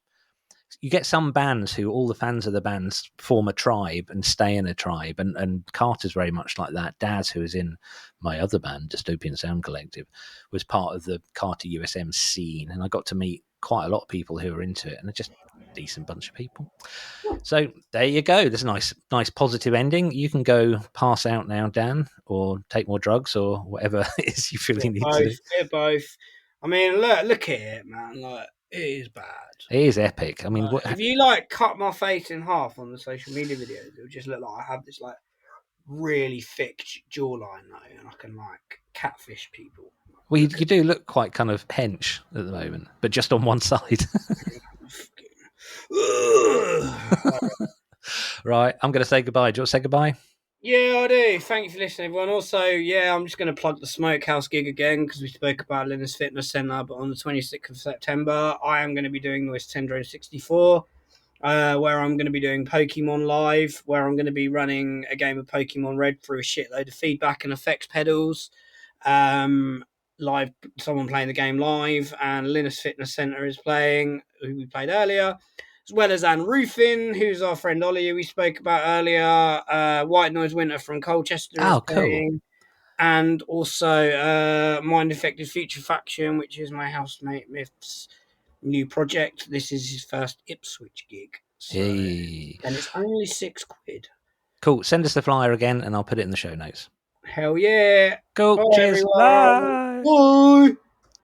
Speaker 1: You get some bands who all the fans of the bands form a tribe and stay in a tribe, and Carter's very much like that. Daz, who is in my other band, Dystopian Sound Collective, was part of the Carter USM scene, and I got to meet quite a lot of people who are into it, and they're just a decent bunch of people. So there you go. There's a nice positive ending. You can go pass out now, Dan, or take more drugs, or whatever it is you feel you need to do.
Speaker 2: Both. I mean, look at it, man. Like, it is bad.
Speaker 1: It is epic. I mean,
Speaker 2: if you cut my face in half on the social media videos, it would just look like I have this like really thick jawline though, and I can like catfish people.
Speaker 1: Well, you do look quite kind of hench at the moment, but just on one side. Right, I'm going to say goodbye. Do you want to say goodbye?
Speaker 2: Yeah, I do. Thank you for listening, everyone. Also, yeah, I'm just going to plug the Smokehouse gig again because we spoke about Linus-Fitness Centre, but on the 26th of September, I am going to be doing Noise Tendrone 64, where I'm going to be doing Pokemon Live, where I'm going to be running a game of Pokemon Red through a shitload of feedback and effects pedals. Live, someone playing the game live, and Linus-Fitness Centre is playing, who we played earlier, as well as Anne Ruffin, who's our friend Ollie, who we spoke about earlier. White Noise Winter from Colchester is playing. And also Mind Affected Future Faction, which is my housemate Myth's new project. This is his first Ipswich gig. So, and it's only £6.
Speaker 1: Cool. Send us the flyer again and I'll put it in the show notes.
Speaker 2: Hell yeah.
Speaker 1: Cool.
Speaker 2: Bye,
Speaker 1: Cheers.
Speaker 2: everyone.
Speaker 1: Bye.
Speaker 2: Bye.